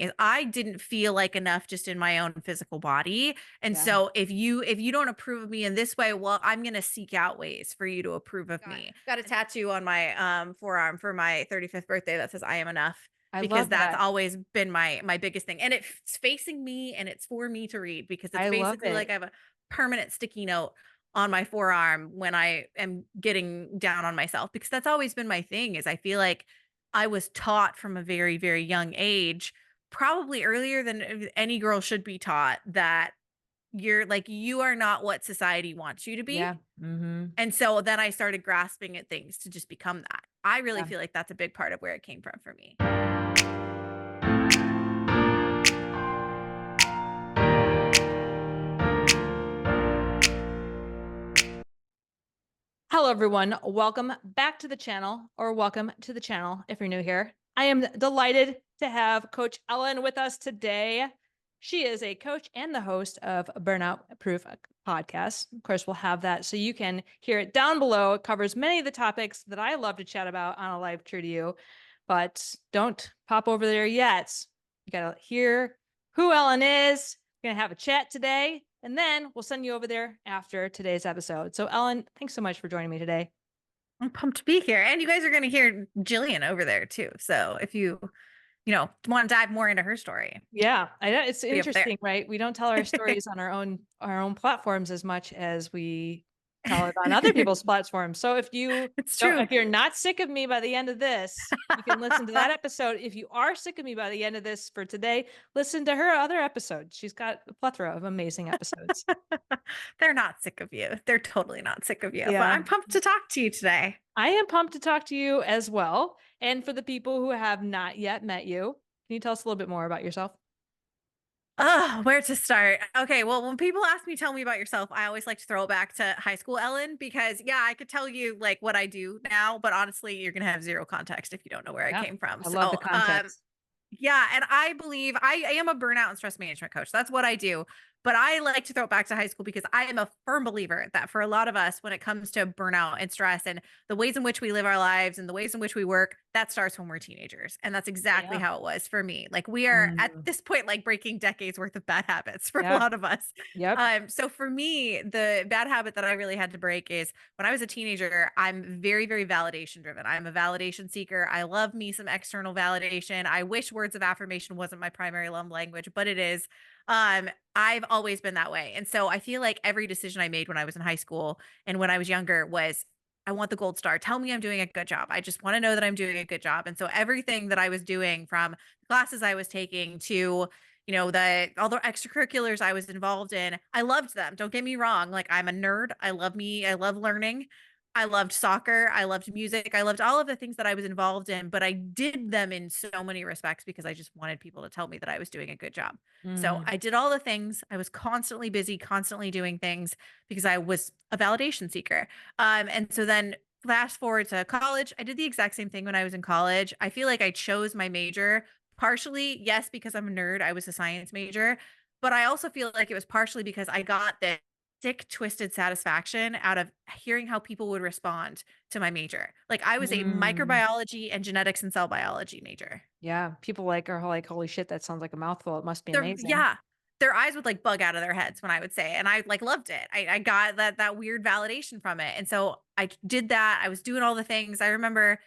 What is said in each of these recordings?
is I didn't feel like enough just in my own physical body. And Yeah. so if you don't approve of me in this way, well, I'm going to seek out ways for you to approve of me. Got a tattoo on my forearm for my 35th birthday that says I am enough, I because love that's that. always been my biggest thing. And it's facing me and it's for me to read, because it's I love basically like it. I have a permanent sticky note on my forearm when I am getting down on myself, because that's always been my thing. Is I feel like I was taught from a very, very young age, probably earlier than any girl should be taught, that you are not what society wants you to be. Yeah. Mhm. And so then I started grasping at things to just become that. I really Yeah. feel like that's a big part of where it came from for me. Hello, everyone. Welcome back to the channel, or welcome to the channel if you're new here. I am delighted to have Coach Ellyn with us today. She is a coach and the host of Burnout Proof podcast. Of course, we'll have that so you can hear it down below. It covers many of the topics that I love to chat about on a live True to You, but don't pop over there yet. You got to hear who Ellyn is. We're going to have a chat today, and then we'll send you over there after today's episode. So, Ellyn, thanks so much for joining me today. I'm pumped to be here. And you guys are going to hear Jillian over there too. So if you want to dive more into her story, Yeah, I know it's be up there. interesting, right? We don't tell our stories on our own platforms as much as we tell it on other people's platforms. So It's true. if you're not sick of me by the end of this, you can listen to that episode. If you are sick of me by the end of this for today, listen to her other episodes. She's got a plethora of amazing episodes. They're not sick of you. They're totally not sick of you. But Yeah. I'm pumped to talk to you today. I am pumped to talk to you as well. And for the people who have not yet met you, can you tell us a little bit more about yourself? Oh, where to start? Okay, well, when people ask me, tell me about yourself, I always like to throw it back to high school Ellen, because yeah, I could tell you like what I do now, but honestly, you're gonna have zero context if you don't know where I Yeah. came from. I love the So context. yeah, and I believe I am a burnout and stress management coach. That's what I do. But I like to throw it back to high school, because I am a firm believer that for a lot of us, when it comes to burnout and stress and the ways in which we live our lives and the ways in which we work, that starts when we're teenagers. And that's exactly Yeah. how it was for me. Like we are at Mm. this point, like breaking decades worth of bad habits for a Yeah. lot of us. Yep. So for me, the bad habit that I really had to break is when I was a teenager, I'm very, very validation driven. I'm a validation seeker. I love me some external validation. I wish words of affirmation wasn't my primary love language, but it is. I've always been that way. And so I feel like every decision I made when I was in high school and when I was younger was, I want the gold star. Tell me I'm doing a good job. I just want to know that I'm doing a good job. And so everything that I was doing, from classes I was taking to the all the extracurriculars I was involved in, I loved them. Don't get me wrong. Like I'm a nerd. I love me. I love learning. I loved soccer. I loved music. I loved all of the things that I was involved in, but I did them in so many respects because I just wanted people to tell me that I was doing a good job. So Mm. I did all the things. I was constantly busy, constantly doing things because I was a validation seeker. And so then fast forward to college, I did the exact same thing when I was in college. I feel like I chose my major partially, yes, because I'm a nerd. I was a science major, but I also feel like it was partially because I got this sick, twisted satisfaction out of hearing how people would respond to my major. Like I was a Mm. microbiology and genetics and cell biology major. Yeah. People are like, holy shit, that sounds like a mouthful. It must be Their amazing. yeah, their eyes would, like, bug out of their heads when I would say it, and I, like, loved it. I got that weird validation from it, and so I did that. I was doing all the things. I remember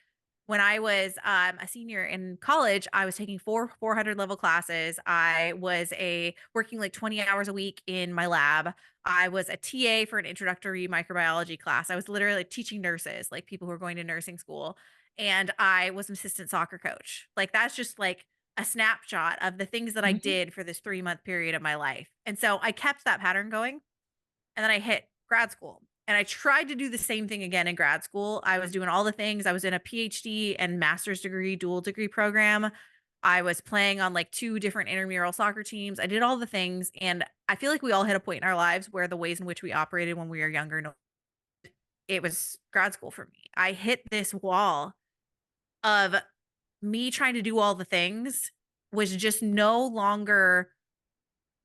when I was, a senior in college, I was taking 400 level classes. I was a working, like, 20 hours a week in my lab. I was a TA for an introductory microbiology class. I was literally, like, teaching nurses, like, people who are going to nursing school, and I was an assistant soccer coach. Like, that's just, like, a snapshot of the things that I Mhm. did for this 3-month period of my life. And so I kept that pattern going, and then I hit grad school. And I tried to do the same thing again in grad school. I was doing all the things. I was in a PhD and master's degree, dual degree program. I was playing on like 2 different intramural soccer teams. I did all the things. And I feel like we all hit a point in our lives where the ways in which we operated when we were younger, no, it was grad school for me. I hit this wall of me trying to do all the things was just no longer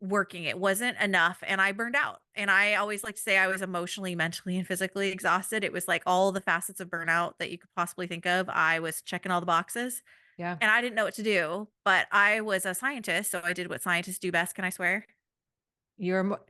working. It wasn't enough and I burned out. And I always like to say I was emotionally, mentally, and physically exhausted. It was like all the facets of burnout that you could possibly think of. I was checking all the boxes. Yeah. and I didn't know what to do, but I was a scientist, so I did what scientists do best. Can I swear?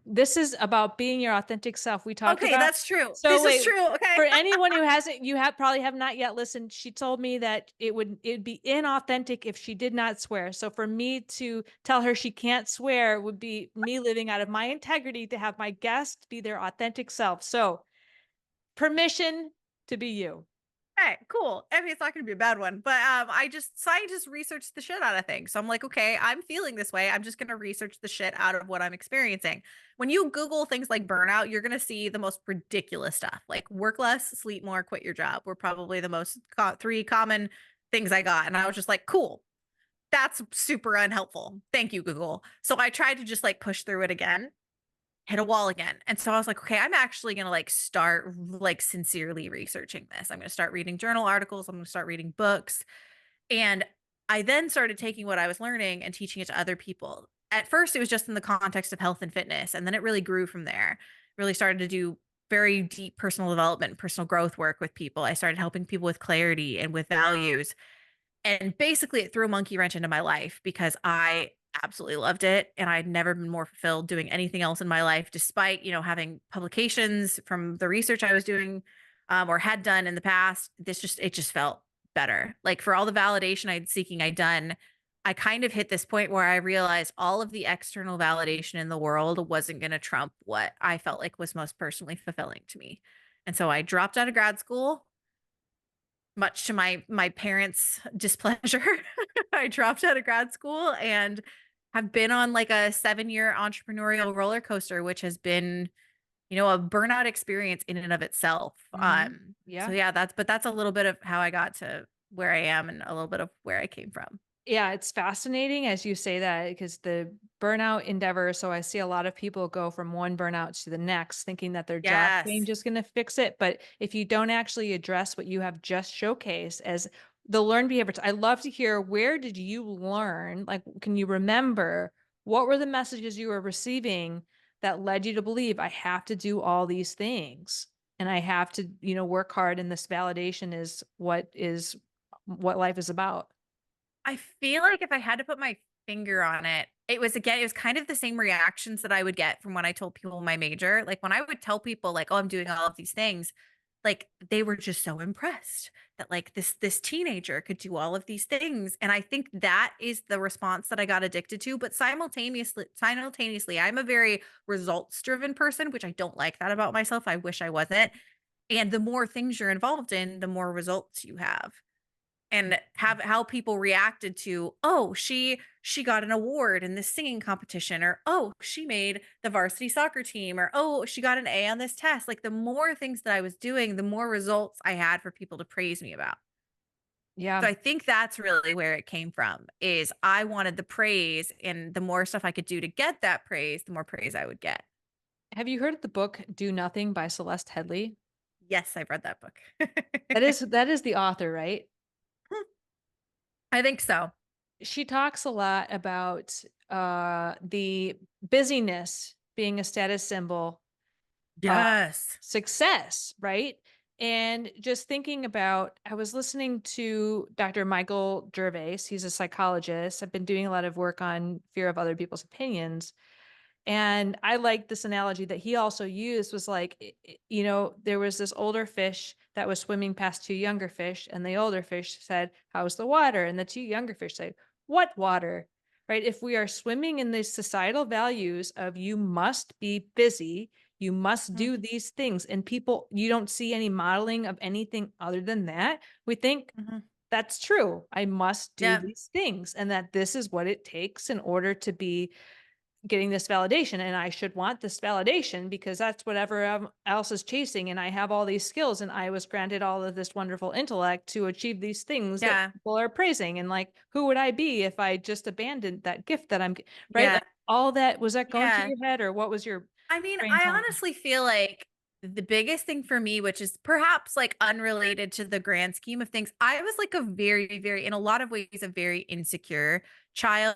This is about being your authentic self. We talked Okay, about that's true. so This is wait, true. Okay. for anyone who hasn't, you have probably have not yet listened. She told me that it'd be inauthentic if she did not swear. So for me to tell her she can't swear would be me living out of my integrity to have my guest be their authentic self. So permission to be you. Okay, cool. I mean, it's not going to be a bad one, but scientists research the shit out of things. So I'm like, okay, I'm feeling this way. I'm just going to research the shit out of what I'm experiencing. When you Google things like burnout, you're going to see the most ridiculous stuff, like work less, sleep more, quit your job. Were probably the most three common things I got, and I was just like, cool. That's super unhelpful. Thank you, Google. So I tried to just like push through it again, hit a wall again. And so I was like, okay, I'm actually going to like start like sincerely researching this. I'm going to start reading journal articles. I'm going to start reading books. And I then started taking what I was learning and teaching it to other people. At first, it was just in the context of health and fitness. And then it really grew from there. Really started to do very deep personal development, personal growth work with people. I started helping people with clarity and with values. And basically, it threw a monkey wrench into my life because I absolutely loved it, and I'd never been more fulfilled doing anything else in my life, despite, having publications from the research I was doing, or had done in the past. It just felt better. Like, for all the validation I'd done, I kind of hit this point where I realized all of the external validation in the world wasn't gonna trump what I felt like was most personally fulfilling to me. And so I dropped out of grad school, much to my parents' displeasure. I dropped out of grad school and have been on like a 7-year entrepreneurial roller coaster, which has been, a burnout experience in and of itself. So Yeah. yeah, that's a little bit of how I got to where I am and a little bit of where I came from. Yeah, it's fascinating as you say that because the burnout endeavor. So I see a lot of people go from one burnout to the next, thinking that their job Yes. change is going to fix it. But if you don't actually address what you have just showcased as the learned behaviors, I love to hear where did you learn? Like, can you remember what were the messages you were receiving that led you to believe I have to do all these things and I have to, work hard and this validation is what life is about. I feel like if I had to put my finger on it, it was kind of the same reactions that I would get from when I told people my major. Like when I would tell people like, "Oh, I'm doing all of these things," like they were just so impressed that like this teenager could do all of these things. And I think that is the response that I got addicted to, but simultaneously, I'm a very results driven person, which I don't like that about myself. I wish I wasn't. And the more things you're involved in, the more results you have, and have how people reacted to, oh, she got an award in this singing competition, or oh, she made the varsity soccer team, or oh, she got an A on this test. Like the more things that I was doing, the more results I had for people to praise me about. So Yeah. I think that's really where it came from, is I wanted the praise, and the more stuff I could do to get that praise, the more praise I would get. Have you heard of the book Do Nothing by Celeste Headley? Yes, I've read that book. That is the author, right? I think so. She talks a lot about the busyness being a status symbol of Yes. success, right? And just thinking about, I was listening to Dr. Michael Gervais. He's a psychologist. I've been doing a lot of work on fear of other people's opinions. And I like this analogy that he also used was like, there was this older fish that was swimming past two younger fish, and the older fish said, "How's the water?" And the two younger fish say, "What water?" Right? If we are swimming in these societal values of you must be busy, you must Mhm, do these things, and people, you don't see any modeling of anything other than that, we think mhm. that's true. I must do Yeah. these things, and that this is what it takes in order to be getting this validation, and I should want this validation because that's whatever else is chasing, and I have all these skills and I was granted all of this wonderful intellect to achieve these things that Yeah. people are praising, and like who would I be if I just abandoned that gift that right, Yeah. like all that, was that going through Yeah. your head or what was your I mean, brain I telling you? honestly feel like the biggest thing for me, which is perhaps like unrelated to the grand scheme of things, I was like a very, very, in a lot of ways, a very insecure child.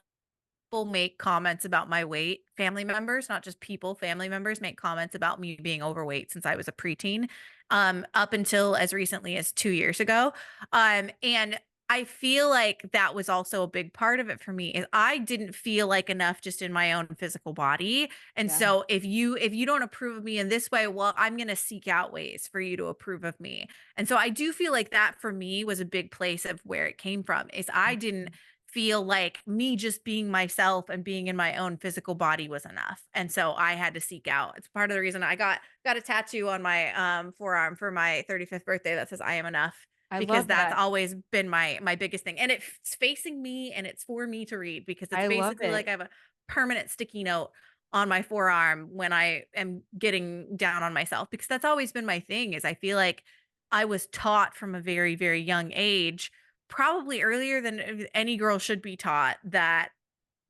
People make comments about my weight. Family members, not just people, family members make comments about me being overweight since I was a preteen, up until as recently as 2 years ago. And I feel like that was also a big part of it for me is I didn't feel like enough just in my own physical body. And Yeah. so if you don't approve of me in this way, well, I'm going to seek out ways for you to approve of me. And so I do feel like that for me was a big place of where it came from is I didn't Mhm. feel like me just being myself and being in my own physical body was enough. And so I had to seek out. It's part of the reason I got a tattoo on my forearm for my 35th birthday that says I am enough I because love that's that. always been my biggest thing, and it's facing me, and it's for me to read because it's I love basically like it. I have a permanent sticky note on my forearm when I am getting down on myself, because that's always been my thing is I feel like I was taught from a very, very young age, probably earlier than any girl should be taught, that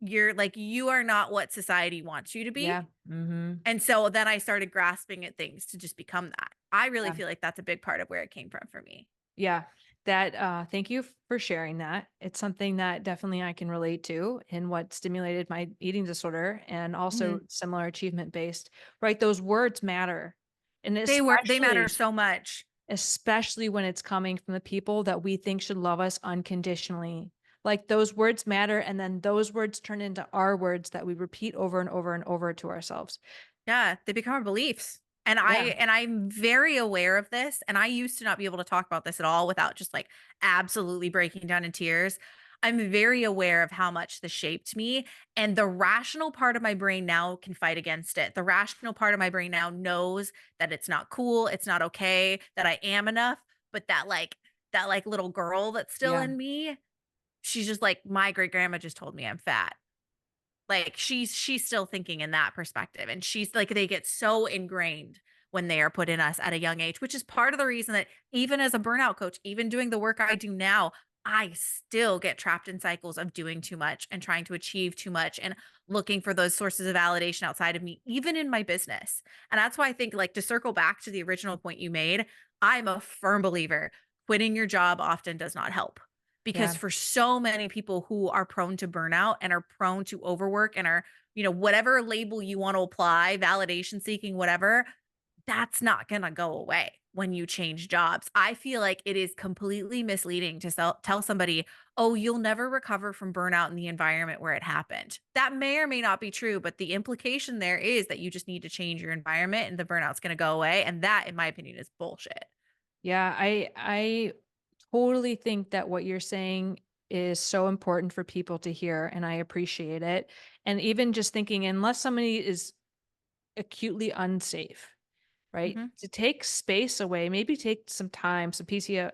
you are not what society wants you to be, Yeah. Mhm. and so then I started grasping at things to just become that. I really Yeah. feel like that's a big part of where it came from for me. Yeah. That thank you for sharing that. It's something that definitely I can relate to in what stimulated my eating disorder and also Mhm. similar achievement based. Right? Those words matter. And They matter especially so much. especially when it's coming from the people that we think should love us unconditionally. Like those words matter and then those words turn into our words that we repeat over and over and over to ourselves. Yeah, they become our beliefs. Yeah. And I'm very aware of this, and I used to not be able to talk about this at all without just, like, absolutely breaking down in tears. I'm very aware of how much this shaped me, and the rational part of my brain now can fight against it. The rational part of my brain now knows that it's not cool, it's not okay, that I am enough, but that little girl that's still Yeah. in me, she's just like, "My great grandma just told me I'm fat." Like, she's still thinking in that perspective, and she's like they get so ingrained when they are put in us at a young age, which is part of the reason that even as a burnout coach, even doing the work I do now, I still get trapped in cycles of doing too much and trying to achieve too much and looking for those sources of validation outside of me, even in my business. And that's why I think, like, to circle back to the original point you made, I'm a firm believer quitting your job often does not help. Because Yeah. for so many people who are prone to burnout and are prone to overwork and are, whatever label you want to apply, validation seeking, whatever, that's not going to go away when you change jobs. I feel like it is completely misleading to tell somebody, oh, you'll never recover from burnout in the environment where it happened. That may or may not be true, but the implication there is that you just need to change your environment and the burnout's going to go away. And that, in my opinion, is bullshit. Yeah, I totally think that what you're saying is so important for people to hear and I appreciate it. And even just thinking unless somebody is acutely unsafe, right? Hmm. To take space away, maybe take some time, some PTO,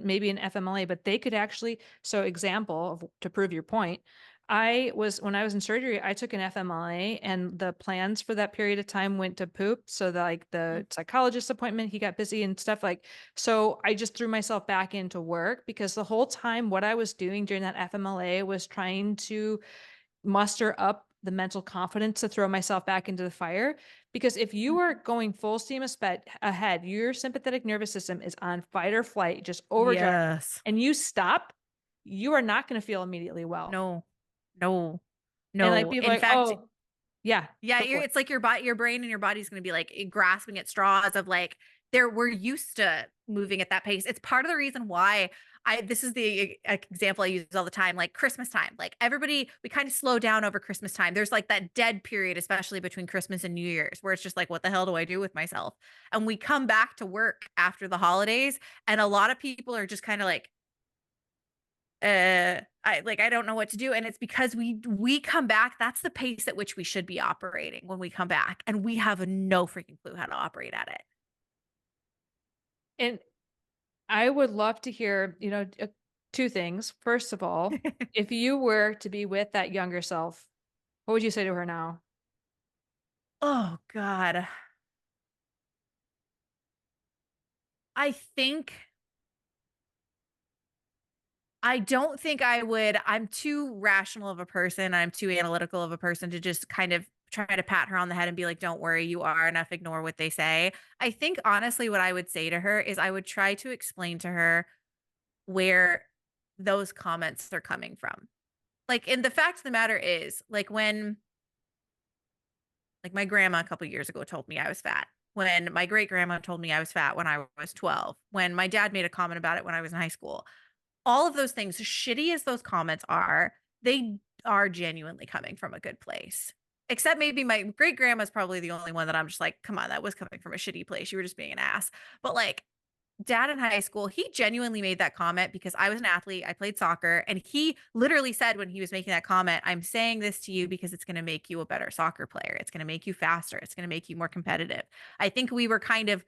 maybe an FMLA, but they could actually, so example of to prove your point, when I was in surgery, I took an FMLA and the plans for that period of time went to poop. So like the psychologist appointment, he got busy and stuff like, so I just threw myself back into work because the whole time what I was doing during that FMLA was trying to muster up the mental confidence to throw myself back into the fire. Because if you are going full steam ahead, your sympathetic nervous system is on fight or flight, just overdrive, Yes. and you stop, you are not going to feel immediately well. No, no, And like no. people are In like, fact, oh, yeah, yeah, go for it. it's like your brain and your body's gonna be like grasping at straws of like we're used to moving at that pace. It's part of the reason why this is the example I use all the time, like Christmas time. Like everybody, we kind of slow down over Christmas time. There's like that dead period, especially between Christmas and New Year's, where it's just like, what the hell do I do with myself? And we come back to work after the holidays, and a lot of people are just kind of like, I don't know what to do, and it's because we come back, that's the pace at which we should be operating when we come back, and we have no freaking clue how to operate at And I would love to hear, two things. First of all, it. if you were to be with that younger self, what would you say to her now? Oh god. I think I don't think I would. I'm too rational of a person, I'm too analytical of a person to just kind of try to pat her on the head and be like, "Don't worry, you are enough, ignore what they say." I think honestly what I would say to her is I would try to explain to her where those comments are coming from. Like, and the fact of the matter is, like my grandma a couple years ago told me I was fat. When my great grandma told me I was fat when I was 12. When my dad made a comment about it when I was in high school. all of those things, shitty as those comments are, they are genuinely coming from a good place. Except maybe my great grandma's probably the only one that I'm just like, come on, that was coming from a shitty place. You were just being an ass. But like dad in high school, he genuinely made that comment because I was an athlete. I played soccer. And he literally said when he was making that comment, I'm saying this to you because it's going to make you a better soccer player. It's going to make you faster. It's going to make you more competitive. I think we were kind of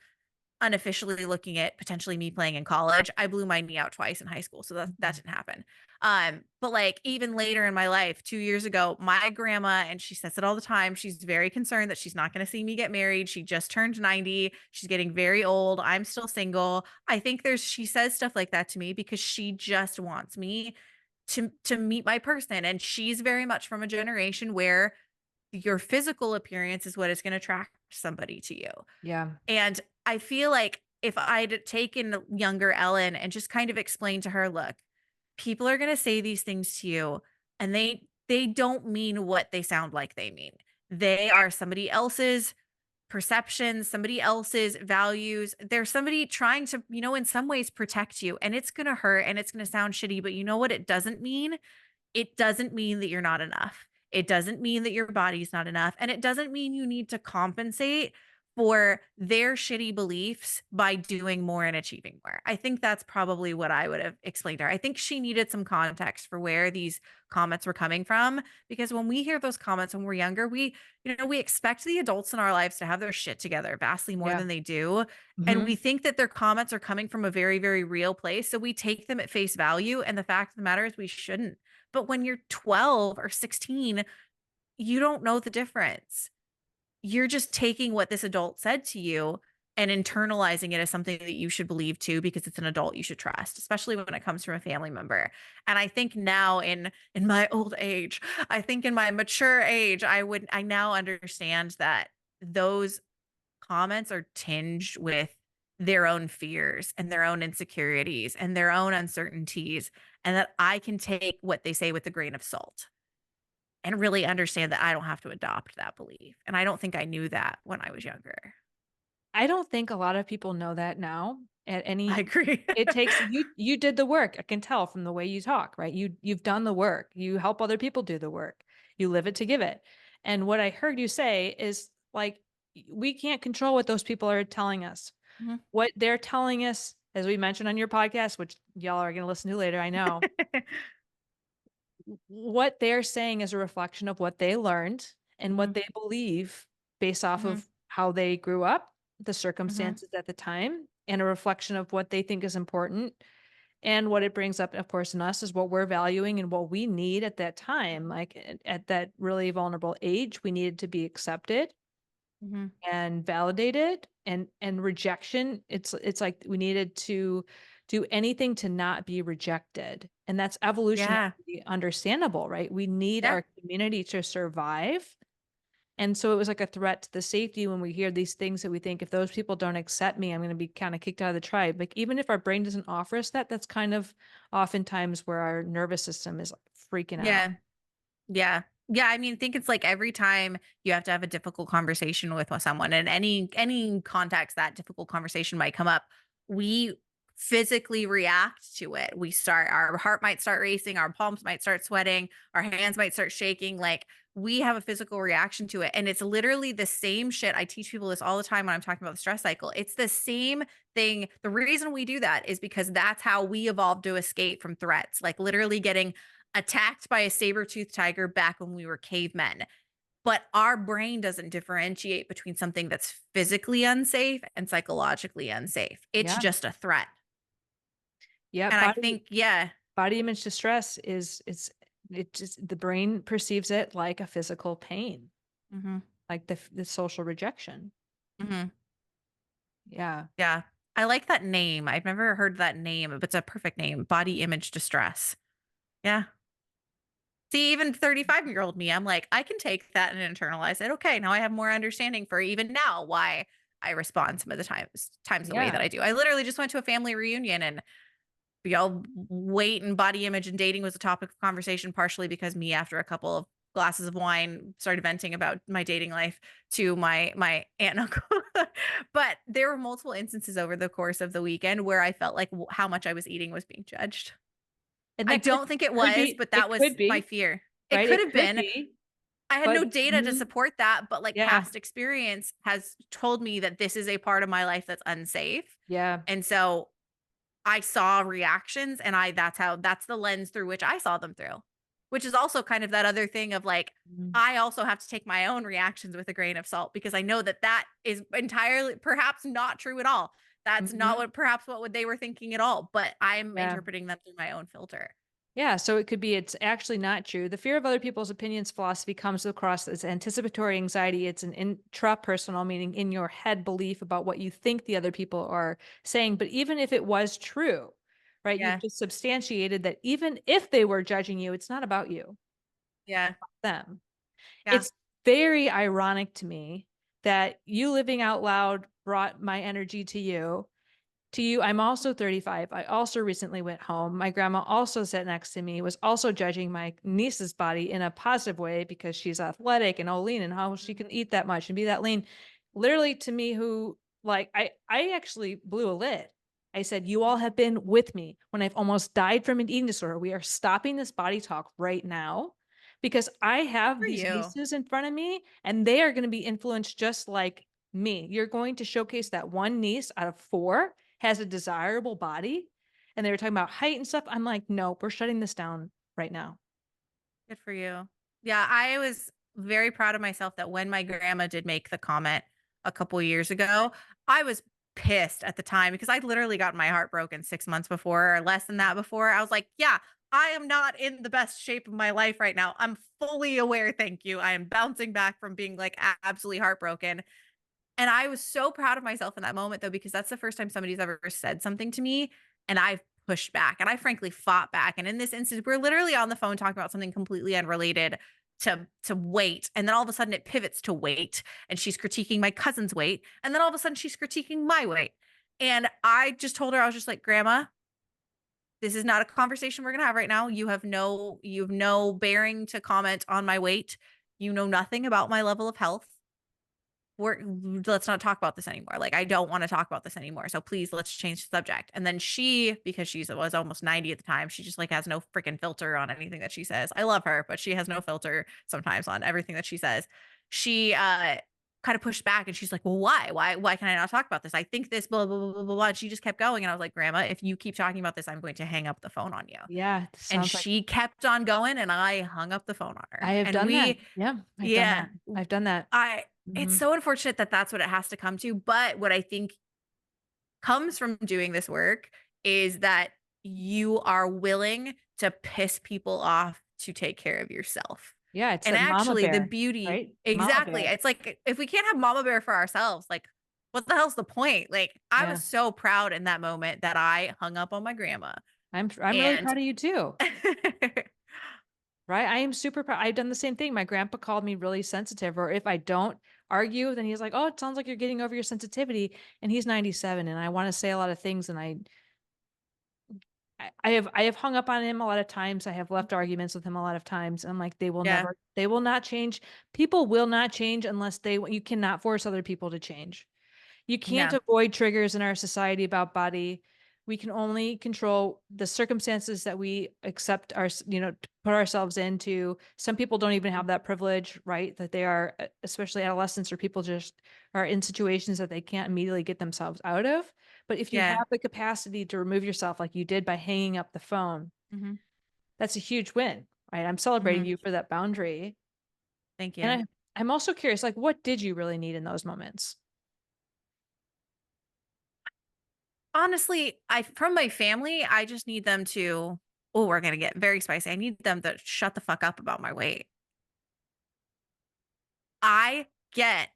unofficially looking at potentially me playing in college. I blew my knee out twice in high school, so that didn't happen. But like even later in my life, 2 years ago, my grandma, and she says it all the time, she's very concerned that she's not going to see me get married. She just turned 90. She's getting very old. I'm still single. I think she says stuff like that to me because she just wants me to meet my person. And she's very much from a generation where your physical appearance is what is going to attract somebody to you. Yeah. And I feel like if I'd taken younger Ellyn and just kind of explained to her, look, people are going to say these things to you and they don't mean what they sound like they mean. They are somebody else's perceptions, somebody else's values. There's somebody trying to, in some ways protect you, and it's going to hurt and it's going to sound shitty, but you know what it doesn't mean? It doesn't mean that you're not enough. It doesn't mean that your body's not enough. And it doesn't mean you need to compensate for their shitty beliefs by doing more and achieving more. I think that's probably what I would have explained to her. I think she needed some context for where these comments were coming from, because when we hear those comments when we're younger, we expect the adults in our lives to have their shit together vastly more Yeah. than they do. And Mhm. we think that their comments are coming from a very, very real place. So we take them at face value. And the fact of the matter is we shouldn't. But when you're 12 or 16, you don't know the difference. You're just taking what this adult said to you and internalizing it as something that you should believe too because it's an adult you should trust, especially when it comes from a family member. And I think now in my old age, I think in my mature age, I now understand that those comments are tinged with their own fears and their own insecurities and their own uncertainties, and that I can take what they say with a grain of salt and really understand that I don't have to adopt that belief. And I don't think I knew that when I was younger. I don't think a lot of people know that now at I any agree. it takes you did the work. I can tell from the way you talk, right? You've done the work. You help other people do the work. You live it to give it. And what I heard you say is like we can't control what those people are telling us. Mhm. What they're telling us, as we mentioned on your podcast, which y'all are going to listen to later, I know, what they're saying is a reflection of what they learned and what Mhm, they believe based off mhm, of how they grew up, the mhm, circumstances at the time, and a reflection of what they think is important. And what it brings up, of course, in us is what we're valuing and what we need at that time. Like at that really vulnerable age, we needed to be accepted mhm. and validated, and rejection. It's like we needed to do anything to not be rejected. And that's Yeah. evolutionarily understandable, right? We need Yeah. our community to survive. And so it was like a threat to the safety when we hear these things that we think if those people don't accept me, I'm going to be kind of kicked out of the tribe. Like even if our brain doesn't offer us that, that's kind of oftentimes where our nervous system is like freaking out. Yeah. Yeah. Yeah, I mean, think it's like every time you have to have a difficult conversation with someone in any context that difficult conversation might come up, we physically react to it. Our heart might start racing, our palms might start sweating, our hands might start shaking. Like we have a physical reaction to it. And it's literally the same shit. I teach people this all the time when I'm talking about the stress cycle. It's the same thing. The reason we do that is because that's how we evolved to escape from threats, like literally getting attacked by a saber-toothed tiger back when we were cavemen. But our brain doesn't differentiate between something that's physically unsafe and psychologically unsafe. It's Yeah. just a threat. Yeah. And I think, yeah. Body image distress it just the brain perceives it like a physical pain, Mhm. like the social rejection. Mhm. Yeah. Yeah. I like that name. I've never heard that name, but it's a perfect name. Body image distress. Yeah. See, even 35-year-old me, I'm like, I can take that and internalize it. Okay, now I have more understanding for even now why I respond some of the times the way that Yeah. I do. I literally just went to a family reunion and y'all weight and body image and dating was a topic of conversation, partially because me, after a couple of glasses of wine, started venting about my dating life to my aunt and uncle. But there were multiple instances over the course of the weekend where I felt like how much I was eating was being judged. And I that don't think it could was, be but it that was could my be, fear. It right? could It have could been. be, I had but no data to mhm, support that, but like yeah, past experience has told me that this is a part of my life that's unsafe. yeah. And so I saw reactions and that's the lens through which I saw them through. Which is also kind of that other thing of like Mhm, I also have to take my own reactions with a grain of salt because I know that that is entirely perhaps not true at all. That's not mhm, what perhaps what they were thinking at all, but I'm yeah. interpreting them through my own filter. Yeah, so it could be it's actually not true. The fear of other people's opinions philosophy comes across as anticipatory anxiety. It's an intrapersonal, meaning in your head belief about what you think the other people are saying. But even if it was true, right, you've Yeah. just substantiated that even if they were judging you, it's not about you, Yeah. them. Yeah. It's very ironic to me that you living out loud brought my energy to you. To you, I'm also 35. I also recently went home. My grandma also sat next to me, was also judging my niece's body in a positive way because she's athletic and all lean and how she can eat that much and be that lean. Literally to me, who like I actually blew a lid. I said, you all have been with me when I've almost died from an eating disorder. We are stopping this body talk right now because I have For these you. nieces in front of me and they are going to be influenced just like me. You're going to showcase that one niece out of four has a desirable body and they were talking about height and stuff. I'm like, nope, we're shutting this down right now. Good for you. Yeah, I was very proud of myself that when my grandma did make the comment a couple years ago, I was pissed at the time because I'd literally gotten my heart broken 6 months before or less than that before. I was like, "Yeah, I am not in the best shape of my life right now. I'm fully aware, thank you. I am bouncing back from being like absolutely heartbroken." And I was so proud of myself in that moment though, because that's the first time somebody's ever said something to me and I've pushed back and I frankly fought back. And in this instance, we're literally on the phone talking about something completely unrelated to weight. And then all of a sudden it pivots to weight and she's critiquing my cousin's weight. And then all of a sudden she's critiquing my weight. And I just told her, I was just like, Grandma, this is not a conversation we're gonna have right now. You have no bearing to comment on my weight. You know nothing about my level of health let's not talk about this anymore. Like, I don't want to talk about this anymore. So please let's change the subject. And then she, because she was almost 90 at the time, she just like has no freaking filter on anything that she says. I love her, but she has no filter sometimes on everything that she says. She kind of pushed back and she's like, well, why? Why can I not talk about this? I think this, blah, blah, blah, blah, blah, blah. And she just kept going. And I was like, Grandma, if you keep talking about this, I'm going to hang up the phone on you. Yeah, And sounds like she kept on going and I hung up the phone on I her. have And done that. we, Yeah, I've done yeah, that. I've done that. I it's Mhm. so unfortunate that that's what it has to come to, but what I think comes from doing this work is that you are willing to piss people off to take care of yourself. Yeah, it's And that mama actually the bear, beauty right? Mama exactly. bear. It's like if we can't have mama bear for ourselves, like what the hell's the point? Like I was Yeah. so proud in that moment that I hung up on my grandma I'm really and proud of you too. Right? I am super proud. I've done the same thing. My grandpa called me really sensitive, or if I don't argue, then he's like, "Oh, it sounds like you're getting over your sensitivity." And he's 97, and I want to say a lot of things, and I have hung up on him a lot of times. I have left arguments with him a lot of times. I'm like, yeah. they will not change. People will not change unless you cannot force other people to change. You can't Yeah. avoid triggers in our society about body. We can only control the circumstances that we accept to put ourselves into. Some people don't even have that privilege, right? That they are, especially adolescents or people just are in situations that they can't immediately get themselves out of. But if you Yeah. have the capacity to remove yourself like you did by hanging up the phone, Mhm. that's a huge win, right? I'm celebrating Mhm. you for that boundary. Thank And you. I'm also curious, like, what did you really need in those moments? Honestly, I from my family, I just need them to oh, we're gonna get very spicy. I need them to shut the fuck up about my weight. I get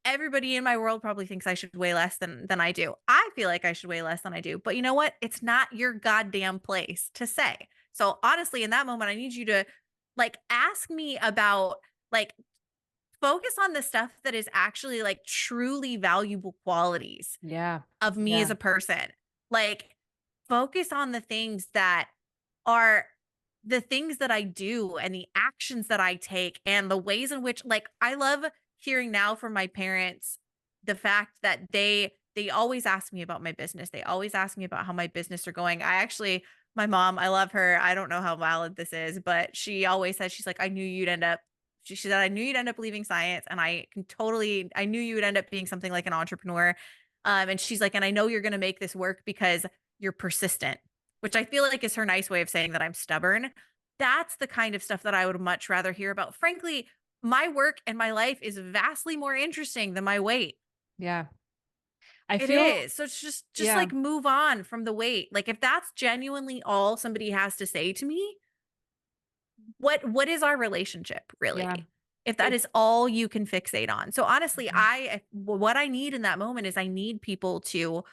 everybody in my world probably thinks I should weigh less than I do. I feel like I should weigh less than I do. But you know what? It's not your goddamn place to say. So honestly, in that moment, I need you to like ask me about like focus on the stuff that is actually like truly valuable qualities Yeah. of me as Yeah. a person. Like, focus on the things that are the things that I do and the actions that I take and the ways in which, like, I love hearing now from my parents the fact that they they always ask me about my business. They always ask me about how my business are going. My mom, I love her. I don't know how valid this is, but she always says, she's like, I knew you'd end up, she said, I knew you'd end up leaving science. And I knew you would end up being something like an entrepreneur. And she's like, and I know you're going to make this work because you're persistent, which I feel like is her nice way of saying that I'm stubborn. That's the kind of stuff that I would much rather hear about. Frankly, my work and my life is vastly more interesting than my weight. Yeah. I It feel, is. So it's just yeah, like move on from the weight. Like if that's genuinely all somebody has to say to me, what is our relationship yeah. really? If that It, is all you can fixate on. So honestly, mhm. what I need in that moment is I need people to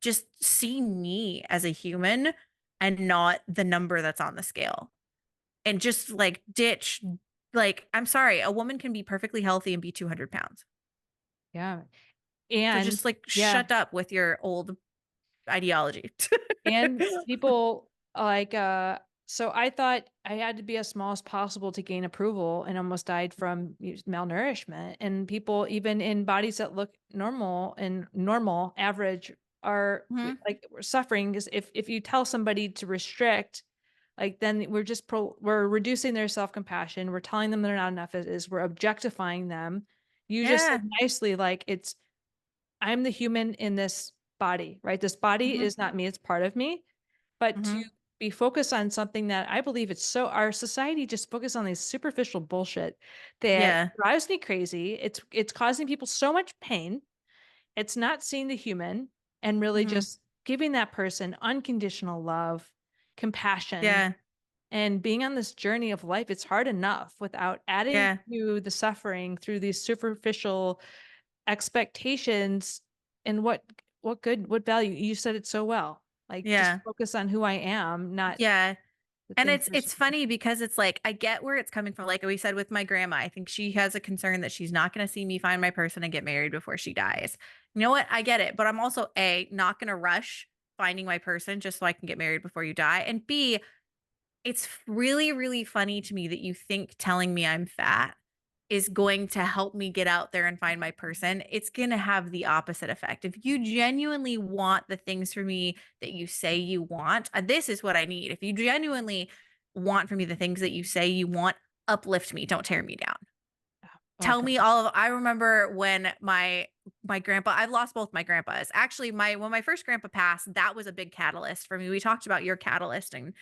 just see me as a human and not the number that's on the scale. And just like ditch, like, I'm sorry, a woman can be perfectly healthy and be 200 pounds. Yeah. So And just like yeah. shut up with your old ideology. And people like, so I thought I had to be as small as possible to gain approval and almost died from malnourishment. And people, even in bodies that look normal and normal, average, are Mhm. like we're suffering because if you tell somebody to restrict, like then we're reducing their self-compassion. We're telling them they're not enough as is. We're objectifying them. You just said Yeah. nicely, like I'm the human in this body, right? This body Mhm. is not me, it's part of me. But to Mhm. be focused on something that I believe it's so our society just focus on this superficial bullshit that Yeah. drives me crazy. It's causing people so much pain. It's not seeing the human and really Mhm. just giving that person unconditional love, compassion, Yeah. and being on this journey of life. It's hard enough without adding Yeah. to the suffering through these superficial expectations. And what good, what value? You said it so well. Like just Yeah. focus on who I am, not Yeah. the And things it's funny because it's like I get where it's coming from. Like we said with my grandma, I think she has a concern that she's not going to see me find my person and get married before she dies. You know what? I get it, but I'm also not going to rush finding my person just so I can get married before you die. And B, it's really, really funny to me that you think telling me I'm fat is going to help me get out there and find my person. It's going to have the opposite effect. If you genuinely want the things for me that you say you want, this is what I need. If you genuinely want for me the things that you say you want, uplift me, don't tear me down. Tell Okay. me all of I remember when my grandpa I've lost both my grandpas. Actually, my when my first grandpa passed, that was a big catalyst for me. We talked about your catalyst and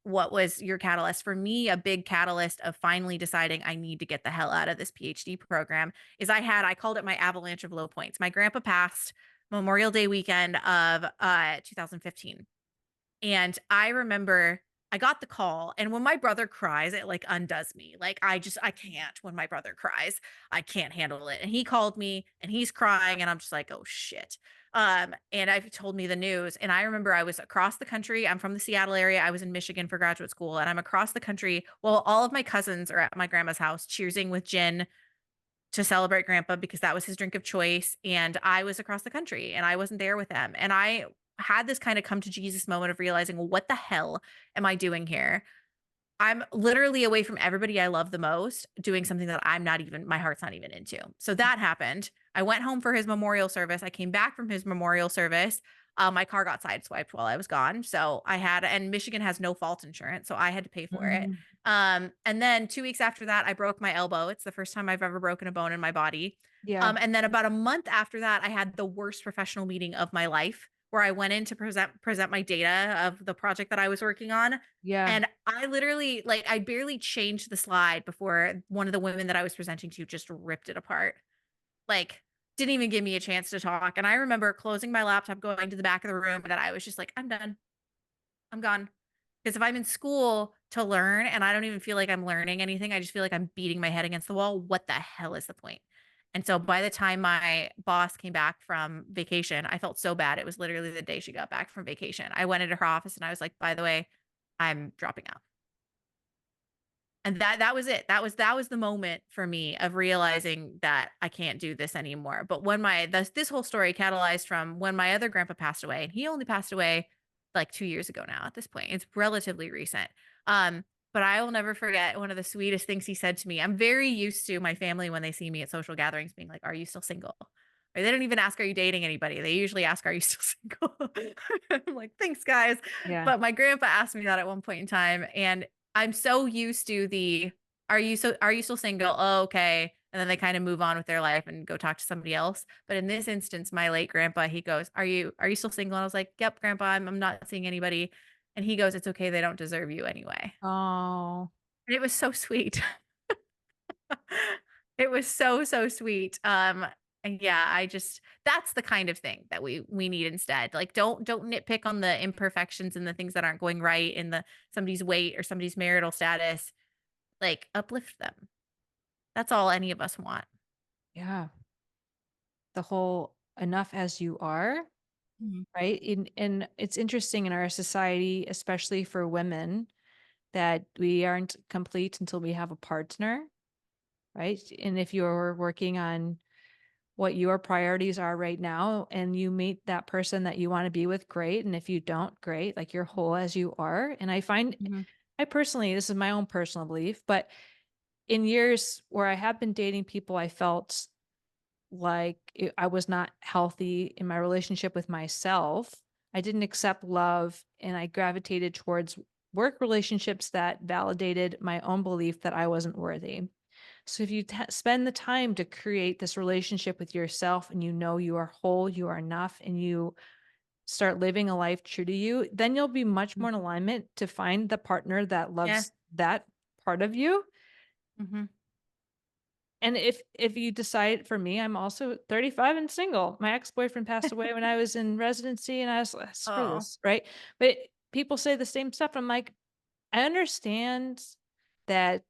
what was your catalyst. For me, a big catalyst of finally deciding I need to get the hell out of this PhD program is I called it my avalanche of low points. My grandpa passed Memorial Day weekend of 2015. And I remember I got the call, and when my brother cries, it like undoes me. Like I can't when my brother cries. I can't handle it. And he called me and he's crying and I'm just like, "Oh shit." And I've told me the news and I remember I was across the country. I'm from the Seattle area. I was in Michigan for graduate school and I'm across the country. Well, all of my cousins are at my grandma's house cheersing with gin to celebrate grandpa because that was his drink of choice. And I was across the country and I wasn't there with them. And I had this kind of come to Jesus moment of realizing, well, what the hell am I doing here? I'm literally away from everybody I love the most, doing something that my heart's not even into. So that happened. I went home for his memorial service. I came back from his memorial service. My car got sideswiped while I was gone. And Michigan has no fault insurance. So I had to pay for it. Mhm. And then 2 weeks after that, I broke my elbow. It's the first time I've ever broken a bone in my body. Yeah. And then about a month after that, I had the worst professional meeting of my life where I went in to present my data of the project that I was working on. Yeah. And I literally, like, I barely changed the slide before one of the women that I was presenting to just ripped it apart. Like, didn't even give me a chance to talk. And I remember closing my laptop, going to the back of the room, and I was just like, I'm done. I'm gone. Because if I'm in school to learn and I don't even feel like I'm learning anything, I just feel like I'm beating my head against the wall. What the hell is the point? And so by the time my boss came back from vacation, I felt so bad. It was literally the day she got back from vacation. I went into her office and I was like, by the way, I'm dropping out. And that was it. That was the moment for me of realizing that I can't do this anymore. But when this whole story catalyzed from when my other grandpa passed away, and he only passed away like 2 years ago now at this point. It's relatively recent. Um, but I will never forget one of the sweetest things he said to me. I'm very used to my family when they see me at social gatherings being like, "Are you still single?" Or they don't even ask, "Are you dating anybody?" They usually ask, "Are you still single?" I'm like, "Thanks, guys." Yeah. But my grandpa asked me that at one point in time, and I'm so used to the, are you still single? Oh, okay." And then they kind of move on with their life and go talk to somebody else. But in this instance, my late grandpa, he goes, are you still single?" And I was like, "Yep, grandpa, I'm not seeing anybody." And he goes, "It's okay. They don't deserve you anyway." Oh, And it was so sweet. It was so, so sweet. And yeah, I just, that's the kind of thing that we need instead. Like, don't nitpick on the imperfections and the things that aren't going right in the somebody's weight or somebody's marital status. Like, uplift them. That's all any of us want. yeah. The whole enough as you are, Mhm, right? And it's interesting in our society, especially for women, that we aren't complete until we have a partner, right? And if you're working on what your priorities are right now and you meet that person that you want to be with, great. And if you don't, great. Like you're whole as you are. And I find, mhm, I personally, this is my own personal belief, but in years where I have been dating people, I felt like I was not healthy in my relationship with myself. I didn't accept love and I gravitated towards work relationships that validated my own belief that I wasn't worthy. So if you spend the time to create this relationship with yourself and you know you are whole, you are enough, and you start living a life true to you, then you'll be much more in mhm. alignment to find the partner that Yeah. loves that part of you. Mhm. And if you decide, for me, I'm also 35 and single. My ex-boyfriend passed away when I was in residency and I was like, screw Oh, this, right? But people say the same stuff. I'm like, I understand that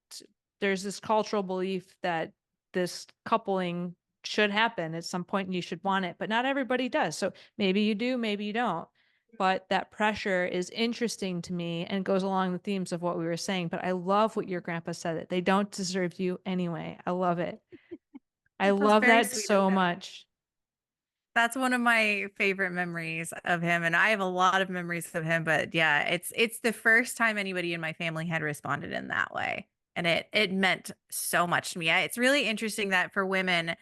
there's this cultural belief that this coupling should happen at some point and you should want it, but not everybody does. So maybe you do, maybe you don't. But that pressure is interesting to me and goes along the themes of what we were saying. But I love what your grandpa said, that they don't deserve you anyway. I love it. I that's love very that sweet of so him. much. That's one of my favorite memories of him, and I have a lot of memories of him, but yeah, it's the first time anybody in my family had responded in that way, and it meant so much to me. It's really interesting that for women,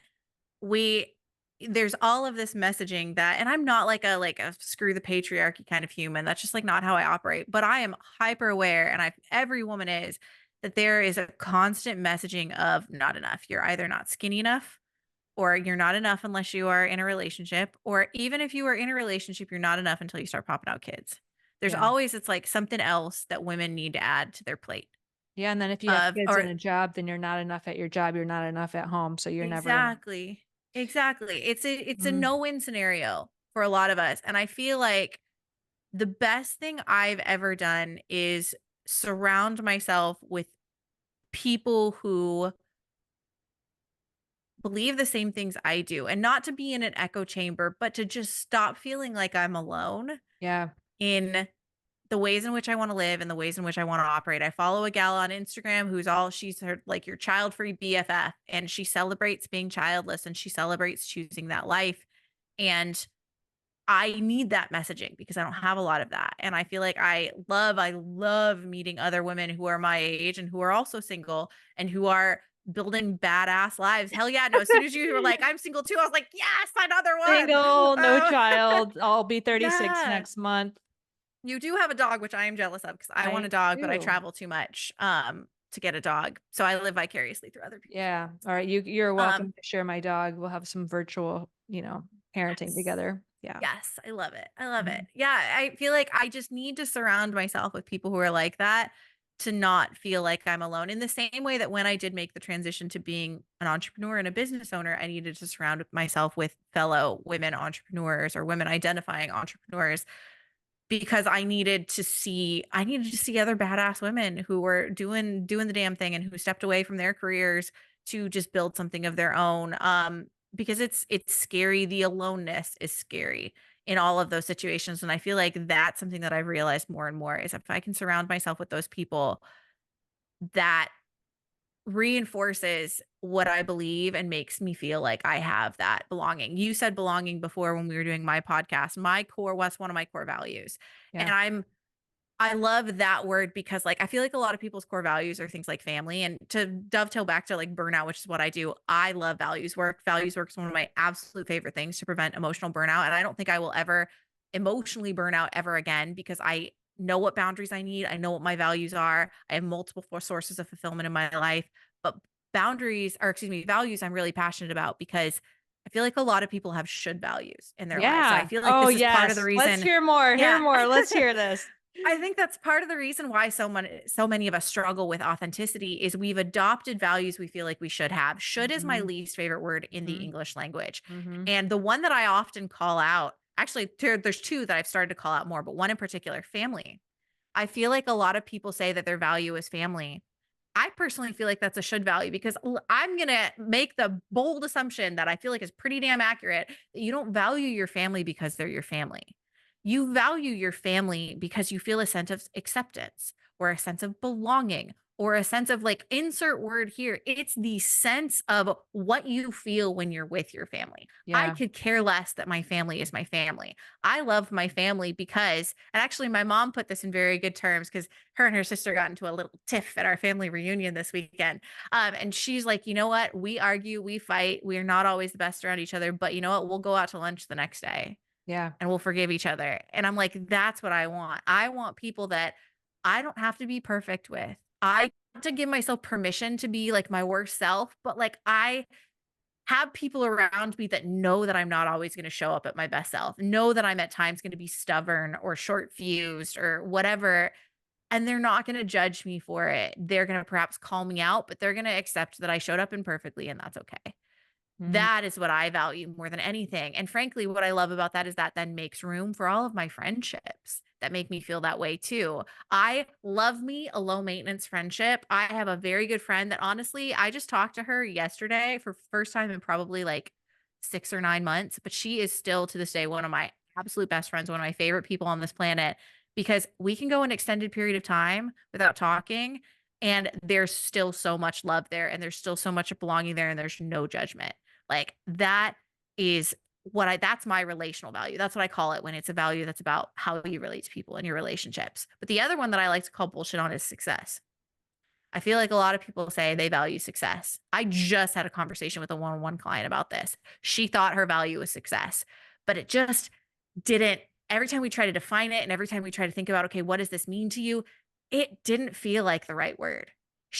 we there's all of this messaging that, and I'm not like a screw the patriarchy kind of human. That's just like not how I operate, but I am hyper aware, and I every woman is, that there is a constant messaging of not enough. You're either not skinny enough, or you're not enough unless you are in a relationship, or even if you are in a relationship, you're not enough until you start popping out kids. There's Yeah. always, it's like something else that women need to add to their plate Yeah. And then if you have of, kids or and a job, then you're not enough at your job. You're not enough at home. So you're never enough. exactly. Exactly. It's a Mm, no-win scenario for a lot of us. And I feel like the best thing I've ever done is surround myself with people who believe the same things I do, and not to be in an echo chamber, but to just stop feeling like I'm alone yeah. in the ways in which I want to live and the ways in which I want to operate. I follow a gal on Instagram who's all, she's her like your child free BFF, and she celebrates being childless and she celebrates choosing that life. And I need that messaging because I don't have a lot of that. And I feel like I love meeting other women who are my age and who are also single and who are building badass lives. Hell yeah. No, as soon as you were like, I'm single too, I was like, yes, another one. Single, no child. I'll be 36 Yeah. next month. You do have a dog, which I am jealous of because I want a I dog, but I do. travel too much to get a dog. So I live vicariously through other people's Yeah. All right. You're welcome um to share my dog. We'll have some virtual, parenting yes. together. Yeah. Yes, I love it. I love it. Mhm. Yeah, I feel like I just need to surround myself with people who are like that to not feel like I'm alone. In the same way that when I did make the transition to being an entrepreneur and a business owner, I needed to surround myself with fellow women entrepreneurs or women identifying entrepreneurs because I needed to see other badass women who were doing the damn thing and who stepped away from their careers to just build something of their own. Because it's scary. The aloneness is scary in all of those situations. And I feel like that's something that I've realized more and more is if I can surround myself with those people, that reinforces what I believe and makes me feel like I have that belonging. You said belonging before when we were doing my podcast. My core, what's one of my core values? And Yeah. I love that word because like I feel like a lot of people's core values are things like family. And to dovetail back to like burnout, which is what I do, I love values work. Values work is one of my absolute favorite things to prevent emotional burnout. And I don't think I will ever emotionally burn out ever again because I know what boundaries I need. I know what my values are. I have multiple sources of fulfillment in my life. But boundaries, or excuse me, values I'm really passionate about because I feel like a lot of people have should values in their lives. And I Yeah. feel like Oh, this is part of the yes. Let's reason. hear more. Hear Yeah. more. Let's hear this. I think that's part of the reason why so many of us struggle with authenticity is we've adopted values we feel like we should have. Should is my Mhm, least favorite word in the mhm, English language. mhm. And the one that I often call out, actually there's two that I've started to call out more, but one in particular, family. I feel like a lot of people say that their value is family. I personally feel like that's a should value because I'm going to make the bold assumption that I feel like is pretty damn accurate that you don't value your family because they're your family. You value your family because you feel a sense of acceptance or a sense of belonging or a sense of like insert word here. It's the sense of what you feel when you're with your family. I Yeah. could care less that my family is my family. I love my family because, and actually, my mom put this in very good terms because her and her sister got into a little tiff at our family reunion this weekend. And she's like, you know what? We argue, we fight, we are not always the best around each other, but you know what? We'll go out to lunch the next day Yeah. and we'll forgive each other. And I'm like, that's what I want. I want people that I don't have to be perfect with. I want to give myself permission to be like my worst self, but like I have people around me that know that I'm not always going to show up at my best self, know that I'm at times going to be stubborn or short fused or whatever. And they're not going to judge me for it. They're going to perhaps call me out, but they're going to accept that I showed up imperfectly and that's okay. Mhm. That is what I value more than anything. And frankly, what I love about that is that then makes room for all of my friendships that make me feel that way too. I love me a low maintenance friendship. I have a very good friend that honestly, I just talked to her yesterday for first time in probably like 6 or 9 months, but she is still to this day one of my absolute best friends, one of my favorite people on this planet because we can go an extended period of time without talking and there's still so much love there and there's still so much belonging there and there's no judgment. Like that is that's my relational value. That's what I call it when it's a value that's about how you relate to people in your relationships. But the other one that I like to call bullshit on is success. I feel like a lot of people say they value success. I just had a conversation with a one-on-one client about this. She thought her value was success, but it just didn't. Every time we try to define it and every time we try to think about, okay, what does this mean to you? It didn't feel like the right word.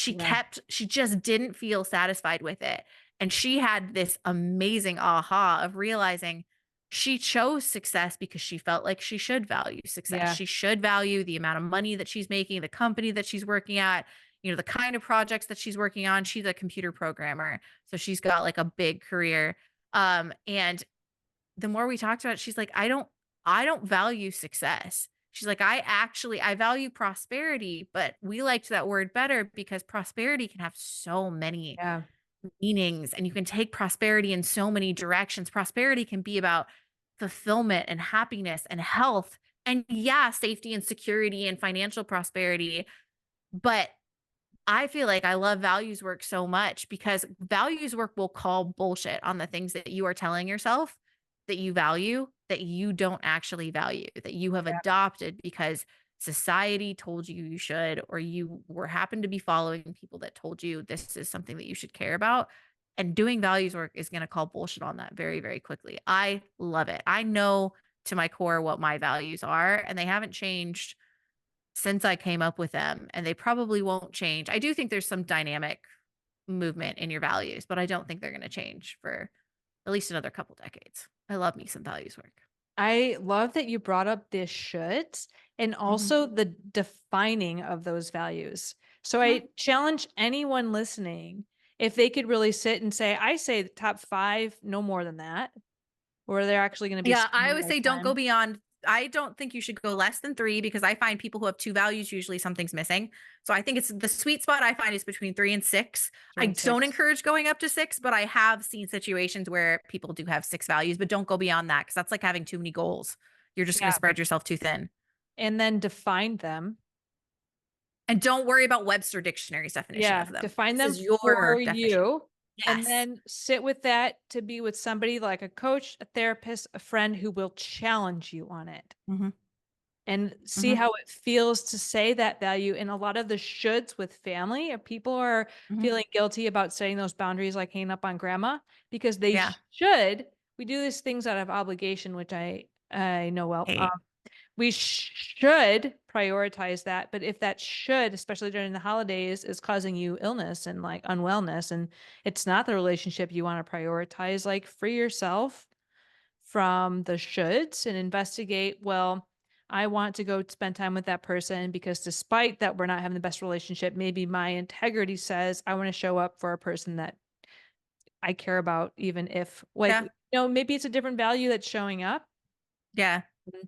Yeah. She just didn't feel satisfied with it. And she had this amazing aha of realizing she chose success because she felt like she should value success. Yeah. She should value the amount of money that she's making, the company that she's working at, the kind of projects that she's working on. She's a computer programmer, so she's got like a big career. And the more we talked about it, she's like, I don't value success. She's like, I value prosperity, but we liked that word better because prosperity can have so many Yeah. meanings and you can take prosperity in so many directions. Prosperity can be about fulfillment and happiness and health and yeah, safety and security and financial prosperity. But I feel like I love values work so much because values work will call bullshit on the things that you are telling yourself that you value that you don't actually value, that you have Yeah. adopted because society told you you should, or you were happened to be following people that told you this is something that you should care about. And doing values work is going to call bullshit on that very, very quickly. I love it. I know to my core what my values are, and they haven't changed since I came up with them, and they probably won't change. I do think there's some dynamic movement in your values, but I don't think they're gonna change for at least another couple decades. I love me some values work. I love that you brought up this shoulds and Mhm. also the defining of those values. So Mhm. I challenge anyone listening if they could really sit and say, I say the top 5, no more than that, or they're actually going to be Yeah, I spending always their say don't go time. beyond. I don't think you should go less than 3 because I find people who have 2 values, usually something's missing. So I think it's the sweet spot I find is between 3 and 6. 3 I and don't 6. encourage going up to 6, but I have seen situations where people do have 6 values, but don't go beyond that because that's like having too many goals. You're just gonna Yeah. spread yourself too thin. And then define them. And don't worry about Webster Dictionary's definition Yeah, of them. define This them is your for definition. you, and Yes. then sit with that to be with somebody like a coach, a therapist, a friend who will challenge you on it. Mhm. and see Mhm. how it feels to say that value. And a lot of the shoulds with family, people are Mhm. feeling guilty about setting those boundaries, like hanging up on grandma, because they Yeah. should. We do these things out of obligation, which I know well. Hate. We should prioritize that, but if that should, especially during the holidays, is causing you illness and like unwellness, and it's not the relationship you want to prioritize, like free yourself from the shoulds and investigate, well, I want to go spend time with that person because despite that we're not having the best relationship, maybe my integrity says I want to show up for a person that I care about, even if like, Yeah. maybe it's a different value that's showing up. Yeah. Mhm.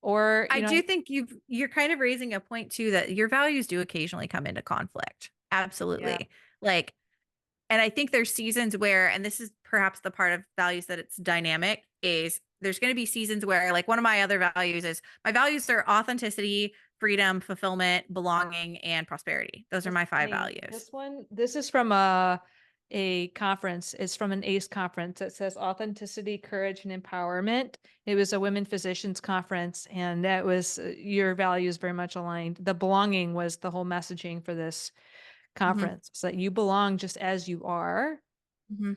Or, I do think you're kind of raising a point too that your values do occasionally come into conflict. yeah. Absolutely. Like, and I think there's seasons where, and this is perhaps the part of values that it's dynamic, is there's going to be seasons where, like, one of my other values is my values are authenticity, freedom, fulfillment, belonging, and prosperity. Those are That's my five funny. values. This is from a conference. It's from an ACE conference. It says authenticity, courage, and empowerment. It was a women physicians conference, and that was your values very much aligned. The belonging was the whole messaging for this Hmm. conference. So that you belong just as you are. Hmm.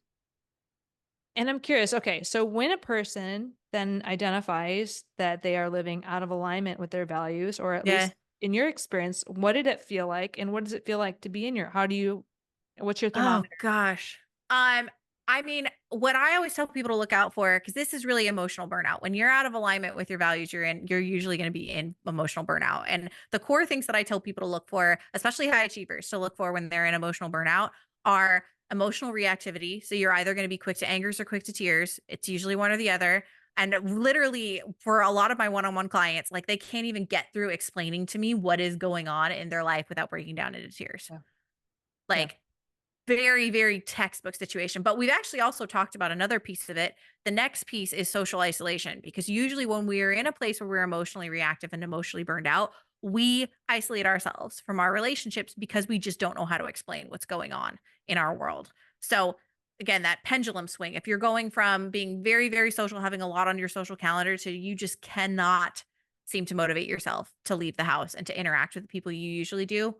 And I'm curious, okay, so when a person then identifies that they are living out of alignment with their values, or at Yeah. least in your experience, what did it feel like? And what does it feel like to be in what's your Oh thermometer? gosh. I mean, what I always tell people to look out for, because this is really emotional burnout. When you're out of alignment with your values, you're usually going to be in emotional burnout. And the core things that I tell people to look for, especially high achievers, to look for when they're in emotional burnout are emotional reactivity. So you're either going to be quick to angers or quick to tears. It's usually one or the other. And literally, for a lot of my one-on-one clients, like they can't even get through explaining to me what is going on in their life without breaking down into tears. Yeah. Yeah. Like, very, very textbook situation. But we've actually also talked about another piece of it. The next piece is social isolation, because usually when we're in a place where we're emotionally reactive and emotionally burned out, we isolate ourselves from our relationships because we just don't know how to explain what's going on in our world. So, again, that pendulum swing, if you're going from being very, very social, having a lot on your social calendar, to you just cannot seem to motivate yourself to leave the house and to interact with the people you usually do,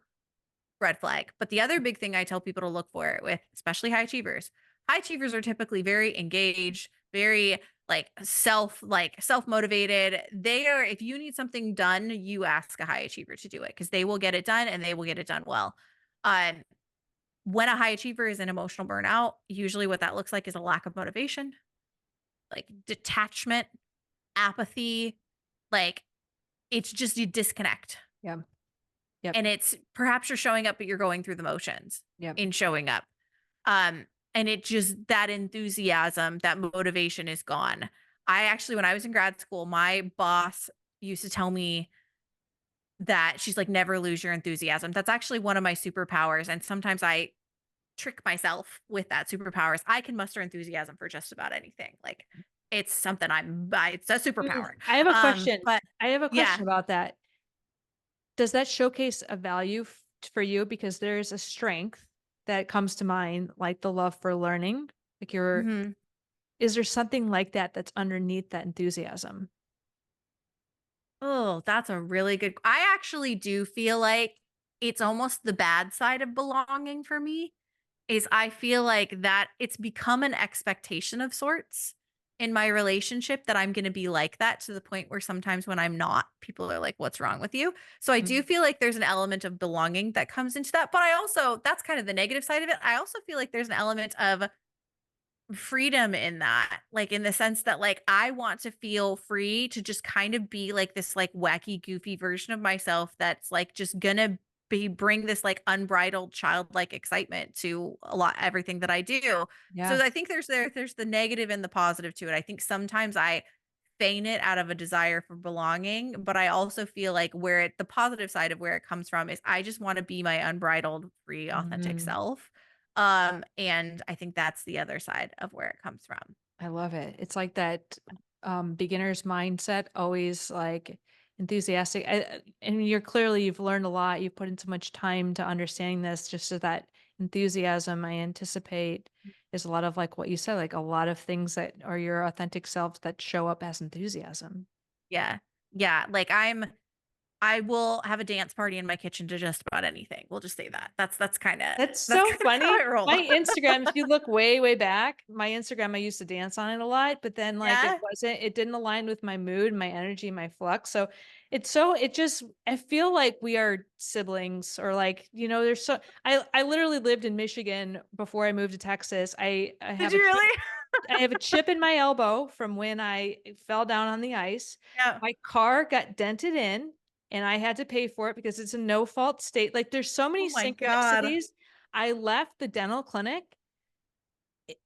red flag. But the other big thing I tell people to look for with especially high achievers are typically very engaged, very like self-motivated. They are, if you need something done, you ask a high achiever to do it because they will get it done and they will get it done well. Um, when a high achiever is in emotional burnout, usually what that looks like is a lack of motivation, like detachment, apathy, like it's just you disconnect. Yeah. Yep. And it's perhaps you're showing up, but you're going through the motions Yep. in showing up. Um, and it just, that enthusiasm, that motivation is gone. I actually, when I was in grad school, my boss used to tell me that she's like, never lose your enthusiasm. That's actually one of my superpowers. And sometimes I trick myself with that superpowers. I can muster enthusiasm for just about anything. Like it's something it's a superpower. I have a question. But I have a yeah. question about that. Does that showcase a value for you? Because there's a strength that comes to mind, like the love for learning. Like Mhm. is there something like that that's underneath that enthusiasm? Oh, that's a really good, I actually do feel like it's almost the bad side of belonging for me, is I feel like that it's become an expectation of sorts in my relationship that I'm gonna be like that, to the point where sometimes when I'm not, people are like, "What's wrong with you?" So I do Mhm. feel like there's an element of belonging that comes into that, but I also, that's kind of the negative side of it. I also feel like there's an element of freedom in that, like, in the sense that, like, I want to feel free to just kind of be like this, like, wacky, goofy version of myself that's, like, just gonna be bring this, like, unbridled childlike excitement to a lot everything that I do. Yeah. So I think there's the negative and the positive to it. I think sometimes I feign it out of a desire for belonging, but I also feel like the positive side of where it comes from is I just wanna be my unbridled, free, authentic Mhm. self. And I think that's the other side of where it comes from. I love it. It's like that beginner's mindset, always like enthusiastic. And you've learned a lot. You've put in so much time to understanding this, just so that enthusiasm I anticipate is a lot of like what you said, like a lot of things that are your authentic self that show up as enthusiasm. Yeah. Yeah, like, I'm I will have a dance party in my kitchen to just about anything. We'll just say that. That's kinda That's that's so kind of how funny. I roll. My Instagram, if you look way, way back, my Instagram, I used to dance on it a lot, but then like Yeah. it didn't align with my mood, my energy, my flux. So it just, I feel like we are siblings or like, there's I literally lived in Michigan before I moved to Texas. I Did have you a chip, really? I have a chip in my elbow from when I fell down on the ice. Yeah. My car got dented in and I had to pay for it because it's a no fault state. Like there's so Oh many my god. synchronicities. I left the dental clinic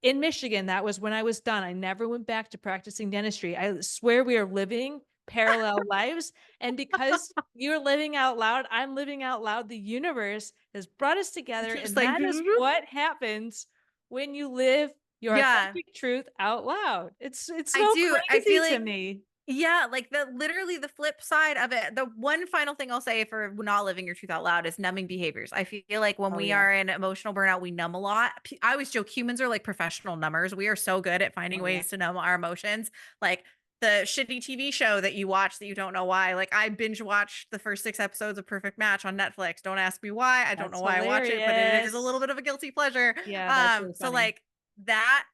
in Michigan. That was when I was done. I never went back to practicing dentistry. I swear we are living parallel lives. And because you're living out loud, I'm living out loud. The universe has brought us together. Just And like that is what happens when you live your yeah. authentic truth out loud. It's I so do. I crazy feel to like me. yeah, like the literally the flip side of it. The one final thing I'll say for not living your truth out loud is numbing behaviors. I feel like when Oh we yeah. are in emotional burnout, we numb a lot. I always joke humans are like professional numbers. We are so good at finding Oh yeah. ways to numb our emotions. Like the shitty TV show that you watch that you don't know why. Like I binge watched the first 6 episodes of Perfect Match on Netflix. Don't ask me why. I don't know That's why I watch it, but it is a little hilarious. bit of a guilty pleasure. Yeah, that's really So funny. like that,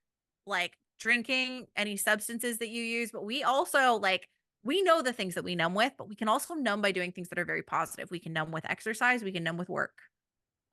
like drinking, any substances that you use, but we also like we know the things that we numb with, but we can also numb by doing things that are very positive. We can numb with exercise, we can numb with work.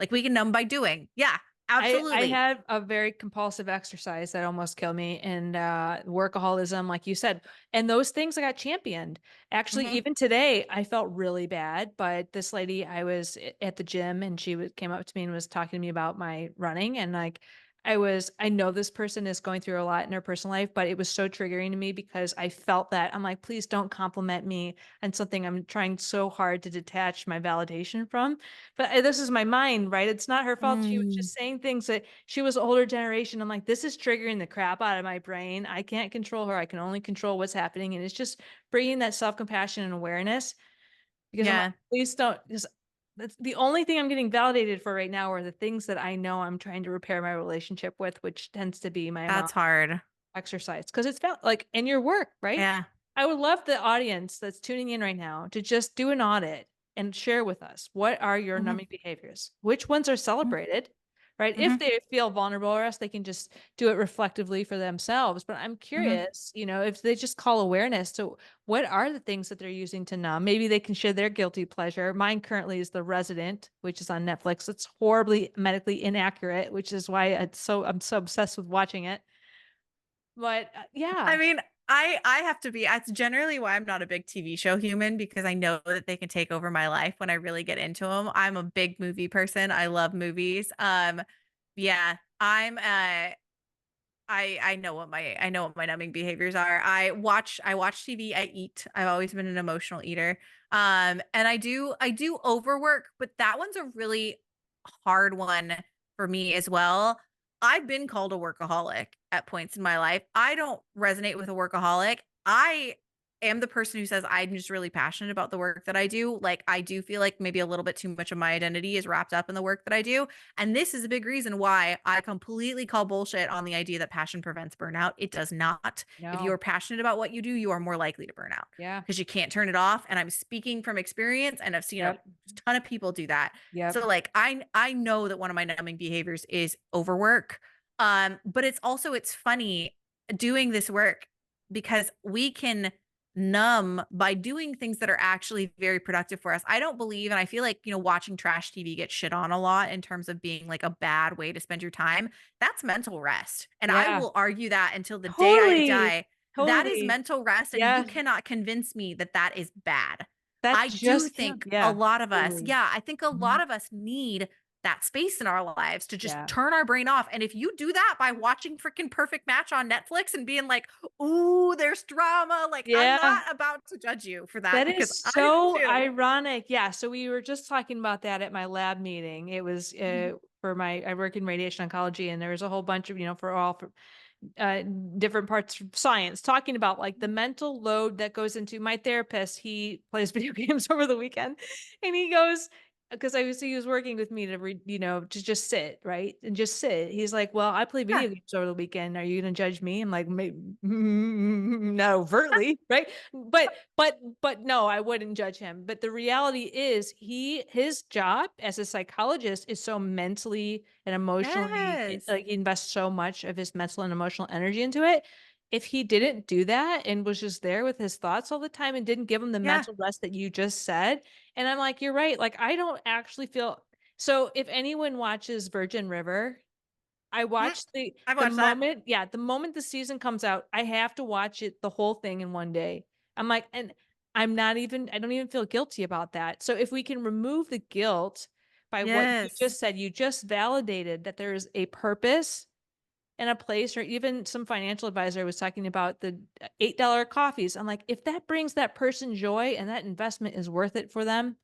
Like we can numb by doing. Yeah, I absolutely. had a very compulsive exercise that almost killed me and workaholism, like you said. And those things I got championed. Actually, Mhm. even today, I felt really bad. But this lady, I was at the gym and came up to me and was talking to me about my running. And like, I know this person is going through a lot in their personal life, but it was so triggering to me because I felt that. I'm like, please don't compliment me on something I'm trying so hard to detach my validation from. But this is my mind, right? It's not her fault. She was Mm, just saying things that she was older generation. I'm like, this is triggering the crap out of my brain. I can't control her. I can only control what's happening. And it's just bringing that self-compassion and awareness because I'm like, yeah, please don't, because that's the only thing I'm getting validated for right now are the things that I know I'm trying to repair my relationship with, which tends to be my amount that's hard. exercise because it's felt like in your work, right? Yeah. I would love the audience that's tuning in right now to just do an audit and share with us what are your Mhm, numbing behaviors? Which ones are mhm, celebrated, right? If mhm. they feel vulnerable or else they can just do it reflectively for themselves. But I'm Mhm. curious, if they just call awareness to what are the things that they're using to numb, maybe they can share their guilty pleasure. Mine currently is The Resident, which is on Netflix. It's horribly medically inaccurate, which is why I'm so obsessed with watching it. But I yeah, mean, I have to be that's generally why I'm not a big TV show human because I know that they can take over my life when I really get into them. I'm a big movie person. I love movies. Yeah, I know what my numbing behaviors are. I watch TV, I eat. I've always been an emotional eater. And I do overwork, but that one's a really hard one for me as well. I've been called a workaholic at points in my life. I don't resonate with a workaholic. I am the person who says I'm just really passionate about the work that I do. Like I do feel like maybe a little bit too much of my identity is wrapped up in the work that I do. And this is a big reason why I completely call bullshit on the idea that passion prevents burnout. It does not. If you no, are passionate about what you do, you are more likely to burn out yeah, because you can't turn it off. And I'm speaking from experience and I've seen a yep, ton of people do that. yep, So like I know that one of my numbing behaviors is overwork. But it's funny doing this work because we can numb by doing things that are actually very productive for us. I don't believe, and I feel like, watching trash TV gets shit on a lot in terms of being like a bad way to spend your time. That's mental rest. And I yeah, will argue that until the day I totally, die. That is totally, mental rest. And you yeah. cannot convince me that that is bad. That I do just yeah, think a yeah, lot of us, totally, yeah, I think a lot mhm, of us need that space in our lives to just yeah, turn our brain off. And if you do that by watching freaking Perfect Match on Netflix and being like, "Ooh, there's drama," like I'm yeah. not about to judge you for that That because is I do so too. ironic. Yeah. So we were just talking about that at my lab meeting. It was Mhm. for I work in radiation oncology, and there was a whole bunch of, for uh, different parts of science talking about like the mental load that goes into my therapist. He plays video games over the weekend and he goes, because he was working with me to to just sit, right? And just sit. He's like, "Well, I play Yeah. video games over the weekend. Are you gonna judge me?" I'm like, not overtly, right? But no, I wouldn't judge him. But the reality is his job as a psychologist is so mentally and emotionally, Yes. like, he invests so much of his mental and emotional energy into it. If he didn't do that and was just there with his thoughts all the time and didn't give him the Yeah. mental rest that you just said, and I'm like, "You're right." Like, I don't actually feel so if anyone watches Virgin River, I Mhm. watch I've the watched that. moment yeah, the moment the season comes out, I have to watch it the whole thing in one day. I'm like and I don't even feel guilty about that. So if we can remove the guilt by what you Yes. just said, you just validated that there is a purpose and a place, or even some financial advisor was talking about the $8 coffees. I'm like, if that brings that person joy and that investment is worth it for them,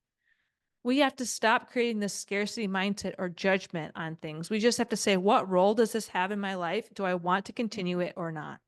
we have to stop creating this scarcity mindset or judgment on things. We just have to say, what role does this have in my life? Do I want to continue it or not?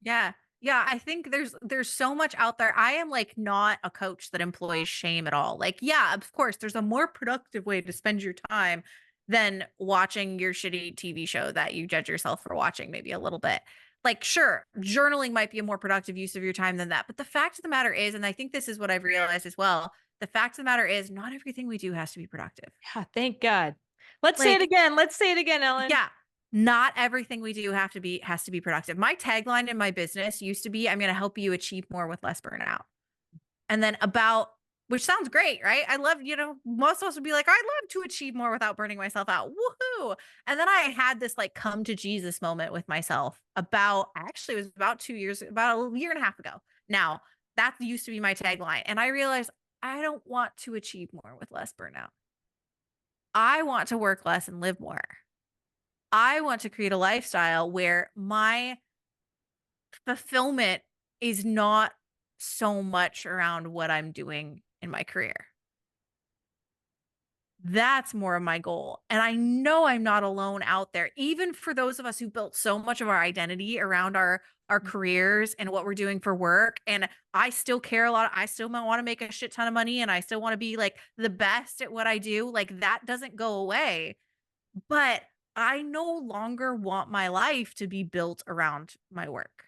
Yeah. Yeah, I think there's so much out there. I am like not a coach that employs shame at all. Like, yeah, of course, there's a more productive way to spend your time than watching your shitty TV show that you judge yourself for watching maybe a little bit. Like, sure, journaling might be a more productive use of your time than that. But the fact of the matter is, and I think this is what I've realized as well, the fact of the matter is not everything we do has to be productive. Yeah, thank God. Let's say it Like, again. Let's say it again, Ellen. yeah. Not everything we do has to be productive. My tagline in my business used to be, "I'm gonna help you achieve more with less burnout." And then about which sounds great, right? I love, most of us would be like, "I'd love to achieve more without burning myself out. Woohoo." And then I had this like come to Jesus moment with myself about actually it was about 2 years, about a year and a half ago. Now, that used to be my tagline. And I realized I don't want to achieve more with less burnout. I want to work less and live more. I want to create a lifestyle where my fulfillment is not so much around what I'm doing in my career. That's more of my goal. And I know I'm not alone out there, even for those of us who built so much of our identity around our careers and what we're doing for work. And I still care a lot. I still want to make a shit ton of money and I still want to be like the best at what I do. Like that doesn't go away. But I no longer want my life to be built around my work.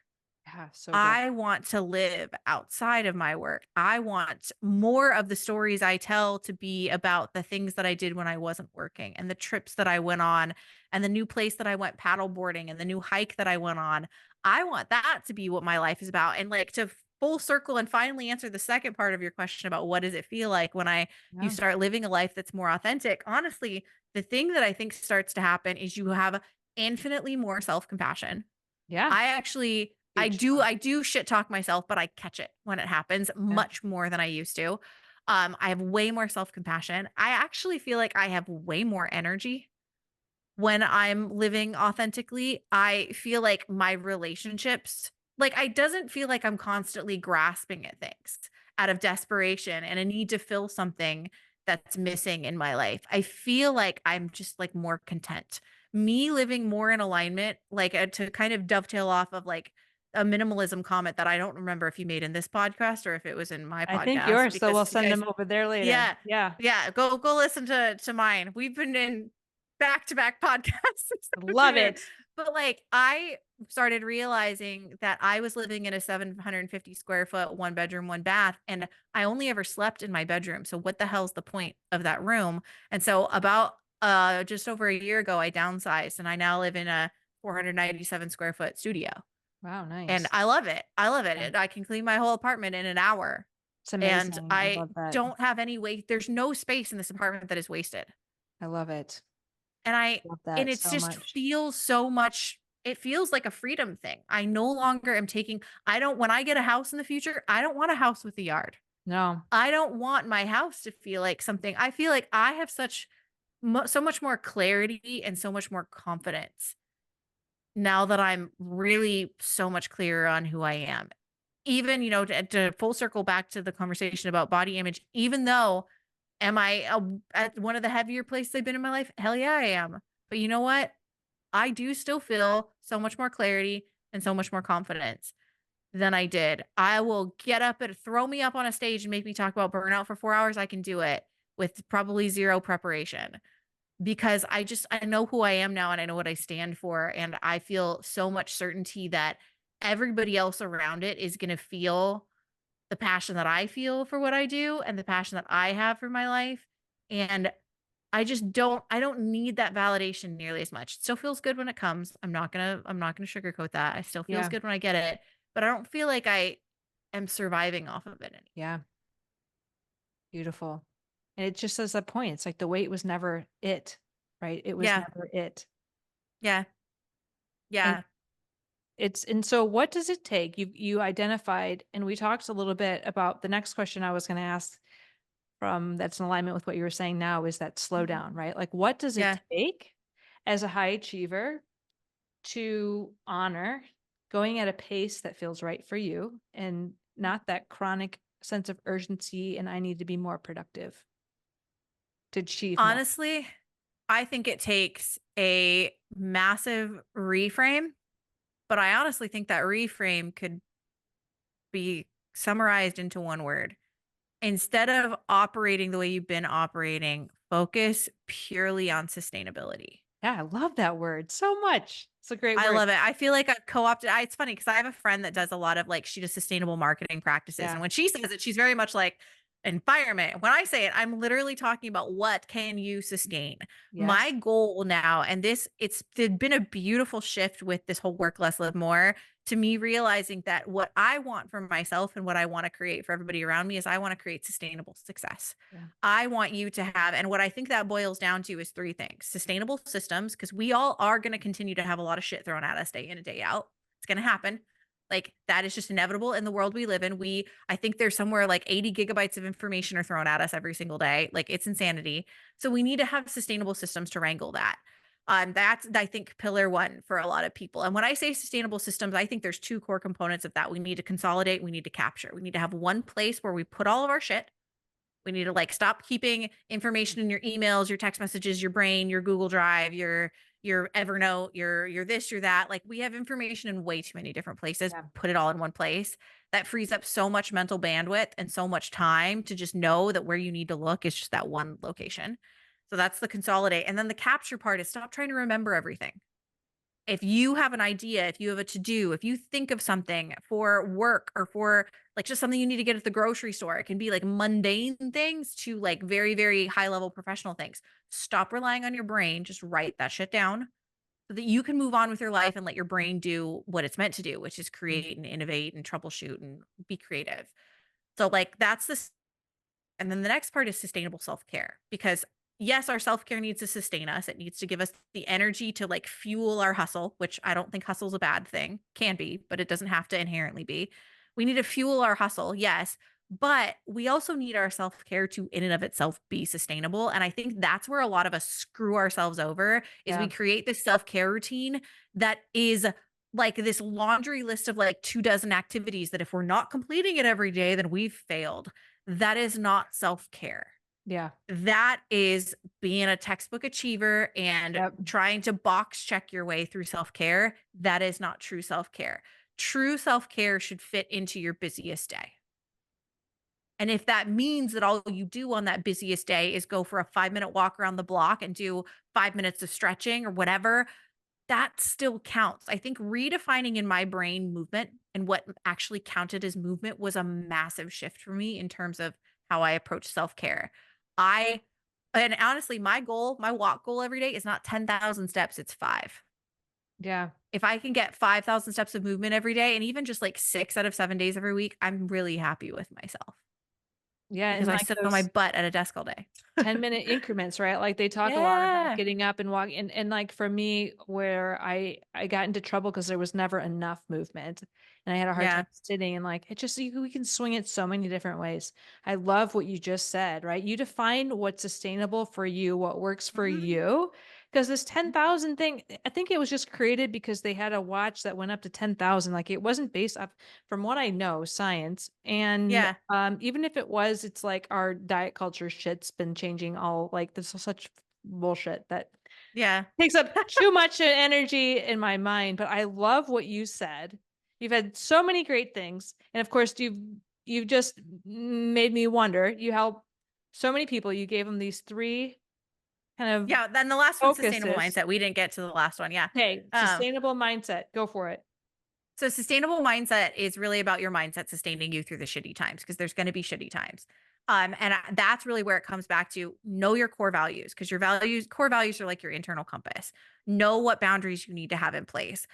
Yeah, so good. I want to live outside of my work. I want more of the stories I tell to be about the things that I did when I wasn't working and the trips that I went on and the new place that I went paddle boarding and the new hike that I went on. I want that to be what my life is about. And like to full circle and finally answer the second part of your question about what does it feel like when you Yeah. start living a life that's more authentic. Honestly, the thing that I think starts to happen is you have infinitely more self-compassion. Yeah. Huge. I do shit talk myself, but I catch it when it happens Yeah. much more than I used to. I have way more self-compassion. I actually feel like I have way more energy when I'm living authentically. I feel like my relationships, like I doesn't feel like I'm constantly grasping at things out of desperation and a need to fill something that's missing in my life. I feel like I'm just like more content. Me living more in alignment, like to kind of dovetail off of like a minimalism comment that I don't remember if you made in this podcast or if it was in my I think podcast yours, so because we'll if you send guys them over there later. yeah. Yeah. Yeah, go listen to mine. We've been in back-to-back podcasts this Love afternoon. it. But, like, I started realizing that I was living in a 750 square foot, 1 bedroom, 1 bath, and I only ever slept in my bedroom. So what the hell's the point of that room? And so about, just over a year ago, I downsized, and I now live in a 497 square foot studio, Wow, and nice. I love it. I love it. Yeah. I can clean my whole apartment in an hour. It's And amazing. I I love that. don't have any there's no space in this apartment that is wasted. I love it. And Love and that it's so just much. feels so much it feels like a freedom thing. I no longer am taking I don't when I get a house in the future, I don't want a house with a yard. No. I don't want my house to feel like something I feel like I have so much more clarity and so much more confidence now that I'm really so much clearer on who I am. Even, to full circle back to the conversation about body image, even though am I at one of the heavier places I've been in my life? Hell yeah, I am. But you know what? I do still feel so much more clarity and so much more confidence than I did. I will get up and throw me up on a stage and make me talk about burnout for 4 hours. I can do it. with probably zero preparation because I know who I am now and I know what I stand for. And I feel so much certainty that everybody else around it is going to feel the passion that I feel for what I do and the passion that I have for my life. And I don't need that validation nearly as much. It still feels good when it comes. I'm not gonna sugarcoat that. I still feels Yeah. good when I get it, but I don't feel like I am surviving off of it anymore. Yeah. Beautiful. And it just says that point. It's like the weight was never it, right? It was Yeah. never it. Yeah. And Yeah. and so what does it take? You identified, and we talked a little bit about the next question I was going to ask from that's in alignment with what you were saying now is that slow Mhm. down, right? Like what does it Yeah. take as a high achiever to honor going at a pace that feels right for you and not that chronic sense of urgency and I need to be more productive to achieve more? Honestly, I think it takes a massive reframe, but I honestly think that reframe could be summarized into one word. Instead of operating the way you've been operating, focus purely on sustainability. Yeah, I love that word so much. It's a great I word. love it. I feel like I've co-opted it's funny because I have a friend that does a lot of like she does sustainable marketing practices. Yeah. And when she says it, she's very much like environment. When I say it, I'm literally talking about what can you sustain. My Yes. goal now, and it's been a beautiful shift with this whole work less, live more, to me realizing that what I want for myself and what I want to create for everybody around me is I want to create sustainable success. Yeah. I want you to have, and what I think that boils down to is three things: sustainable systems, because we all are going to continue to have a lot of shit thrown at us day in and day out. It's going to happen. Like that is just inevitable in the world we live in. I think there's somewhere like 80 gigabytes of information are thrown at us every single day. Like it's insanity. So we need to have sustainable systems to wrangle that. That's I think pillar one for a lot of people. And when I say sustainable systems, I think there's two core components of that. We need to consolidate. We need to capture. We need to have one place where we put all of our shit. We need to like stop keeping information in your emails, your text messages, your brain, your Google Drive, your Evernote, your this, your that. Like we have information in way too many different places. Yeah. Put it all in one place. That frees up so much mental bandwidth and so much time to just know that where you need to look is just that one location. So that's the consolidate. And then the capture part is stop trying to remember everything. If you have an idea, if you have a to do, if you think of something for work or for like just something you need to get at the grocery store, it can be like mundane things to like very, very high level professional things. Stop relying on your brain. Just write that shit down so that you can move on with your life and let your brain do what it's meant to do, which is Mm. create and innovate and troubleshoot and be creative. So, like, that's the and then the next part is sustainable self-care because yes, our self-care needs to sustain us. It needs to give us the energy to like fuel our hustle, which I don't think hustle is a bad thing. Can be, but it doesn't have to inherently be. We need to fuel our hustle, yes, but we also need our self-care to in and of itself be sustainable. And I think that's where a lot of us screw ourselves over is we Yeah. create this self-care routine that is like this laundry list of like 2 dozen activities that if we're not completing it every day, then we've failed. That is not self-care. Yeah. That is being a textbook achiever and Yep. trying to box check your way through self-care. That is not true self-care. True self-care should fit into your busiest day. And if that means that all you do on that busiest day is go for a 5-minute walk around the block and do 5 minutes of stretching or whatever, that still counts. I think redefining in my brain movement and what actually counted as movement was a massive shift for me in terms of how I approach self-care. I and honestly, my goal, my walk goal every day is not 10,000 steps, it's 5. Yeah. If I can get 5,000 steps of movement every day and even just like 6 out of 7 days every week, I'm really happy with myself Yeah. because And I like sit on my those butt at a desk all day. 10-minute increments, right? Like they talk a lot about Yeah. getting up and walking and like for me where I got into trouble because there was never enough movement and I had a hard Yeah. time sitting and like it just we can swing it so many different ways. I love what you just said, right? You define what's sustainable for you, what works for Mhm. you. Because this Mhm. 10,000 thing, I think it was just created because they had a watch that went up to 10,000. Like it wasn't based off, from what I know, science. And Yeah. even if it was, it's like our diet culture shit's been changing all like this is such bullshit that Yeah. takes up too much energy in my mind. But I love what you said. You've had so many great things. And of course, you've just made me wonder. You help so many people. You gave them these three kind of Yeah. Then the last one's sustainable focuses. mindset. We didn't get to the last one. Yeah. Okay, Um, sustainable mindset. Go for it. So sustainable mindset is really about your mindset sustaining you through the shitty times because there's going to be shitty times. That's really where it comes back to know your core values because core values are like your internal compass. Know what boundaries you need to have in place.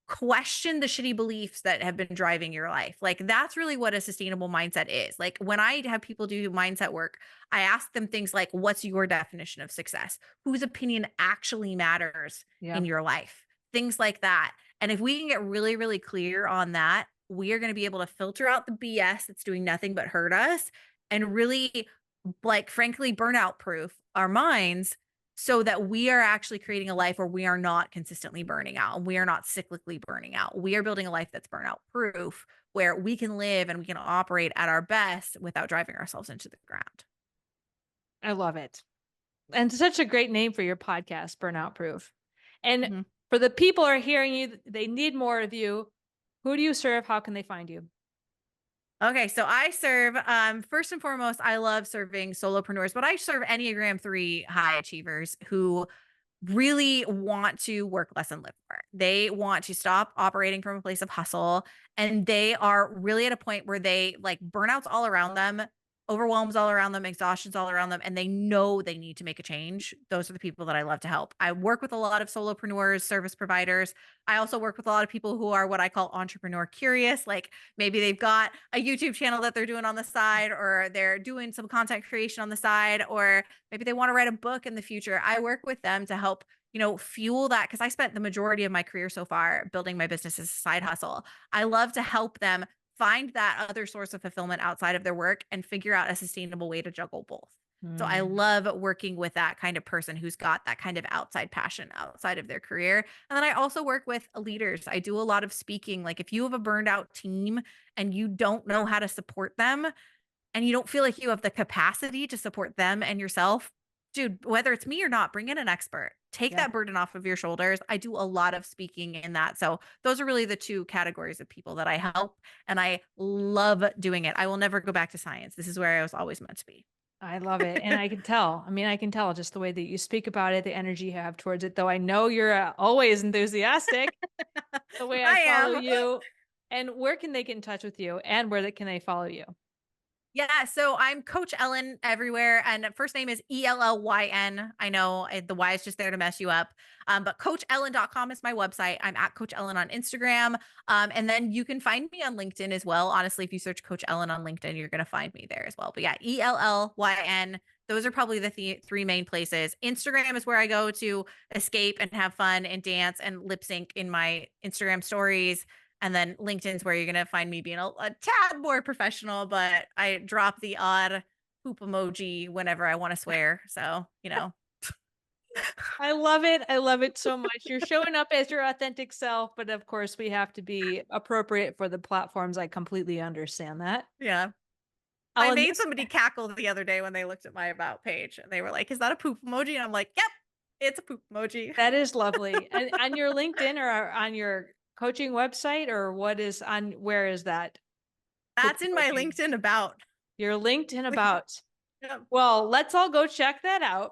Question the shitty beliefs that have been driving your life. Like that's really what a sustainable mindset is. Like when I have people do mindset work, I ask them things like, what's your definition of success? Whose opinion actually matters Yeah. in your life? Things like that. And if we can get really, really clear on that, we are going to be able to filter out the BS that's doing nothing but hurt us and really, like, frankly, burnout proof our minds so that we are actually creating a life where we are not consistently burning out and we are not cyclically burning out. We are building a life that's burnout proof where we can live and we can operate at our best without driving ourselves into the ground. I love it. And such a great name for your podcast, Burnout Proof. And Mhm. for the people who are hearing you, they need more of you. Who do you serve? How can they find you? Okay, so I serve first and foremost, I love serving solopreneurs, but I serve Enneagram 3 high achievers who really want to work less and live more. They want to stop operating from a place of hustle and they are really at a point where they like burnouts all around them, overwhelms all around them, exhaustions all around them, and they know they need to make a change. Those are the people that I love to help. I work with a lot of solopreneurs, service providers. I also work with a lot of people who are what I call entrepreneur curious. Like maybe they've got a YouTube channel that they're doing on the side, or they're doing some content creation on the side, or maybe they want to write a book in the future. I work with them to help, fuel that because I spent the majority of my career so far building my business as a side hustle. I love to help them find that other source of fulfillment outside of their work and figure out a sustainable way to juggle both. So I Mm. love working with that kind of person who's got that kind of outside passion outside of their career. And then I also work with leaders. I do a lot of speaking. Like if you have a burned out team and you don't know how to support them, and you don't feel like you have the capacity to support them and yourself, dude, whether it's me or not, bring in an expert. Take Yeah, that burden off of your shoulders. I do a lot of speaking in that. So those are really the two categories of people that I help. And I love doing it. I will never go back to science. This is where I was always meant to be. I love it. And I can tell. I mean, I can tell just the way that you speak about it, the energy you have towards it, though I know you're always enthusiastic, the way I I follow am. you. And where can they get in touch with you? And can they follow you? Yeah, so I'm Coach Ellyn everywhere, and first name is Ellyn. I know the Y is just there to mess you up, but CoachEllyn.com is my website. I'm at Coach Ellyn on Instagram, and then you can find me on LinkedIn as well. Honestly, if you search Coach Ellyn on LinkedIn, you're going to find me there as well. But yeah, Ellyn. Those are probably the three main places. Instagram is where I go to escape and have fun and dance and lip sync in my Instagram stories. And then LinkedIn's where you're going to find me being a tad more professional, but I drop the odd poop emoji whenever I want to swear. So. I love it. I love it so much. You're showing up as your authentic self, but of course, we have to be appropriate for the platforms. I completely understand that. Yeah. I Ellen, made somebody cackle the other day when they looked at my about page and they were like, is that a poop emoji? And I'm like, yep, it's a poop emoji. that is lovely. And on your LinkedIn or on your coaching website, or where is that? Poop That's in my emoji? LinkedIn about. Your LinkedIn about. Yeah. Well, let's all go check that out.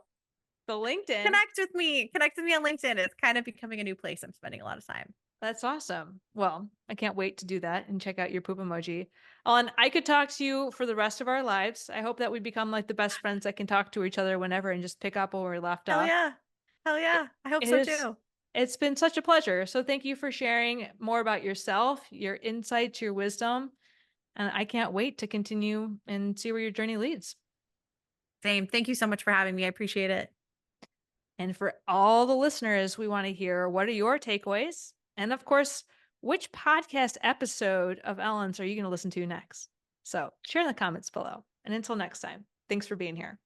The LinkedIn. Connect with me on LinkedIn. It's kind of becoming a new place I'm spending a lot of time. That's awesome. Well, I can't wait to do that and check out your poop emoji. Ellen, I could talk to you for the rest of our lives. I hope that we become like the best friends that can talk to each other whenever and just pick up where we left Hell off. yeah. Hell It, yeah. I hope it so is, too. it's been such a pleasure. So thank you for sharing more about yourself, your insights, your wisdom. And I can't wait to continue and see where your journey leads. Same. Thank you so much for having me. I appreciate it. And for all the listeners, we want to hear what are your takeaways? And of course, which podcast episode of Ellen's are you going to listen to next? So share in the comments below. And until next time, thanks for being here.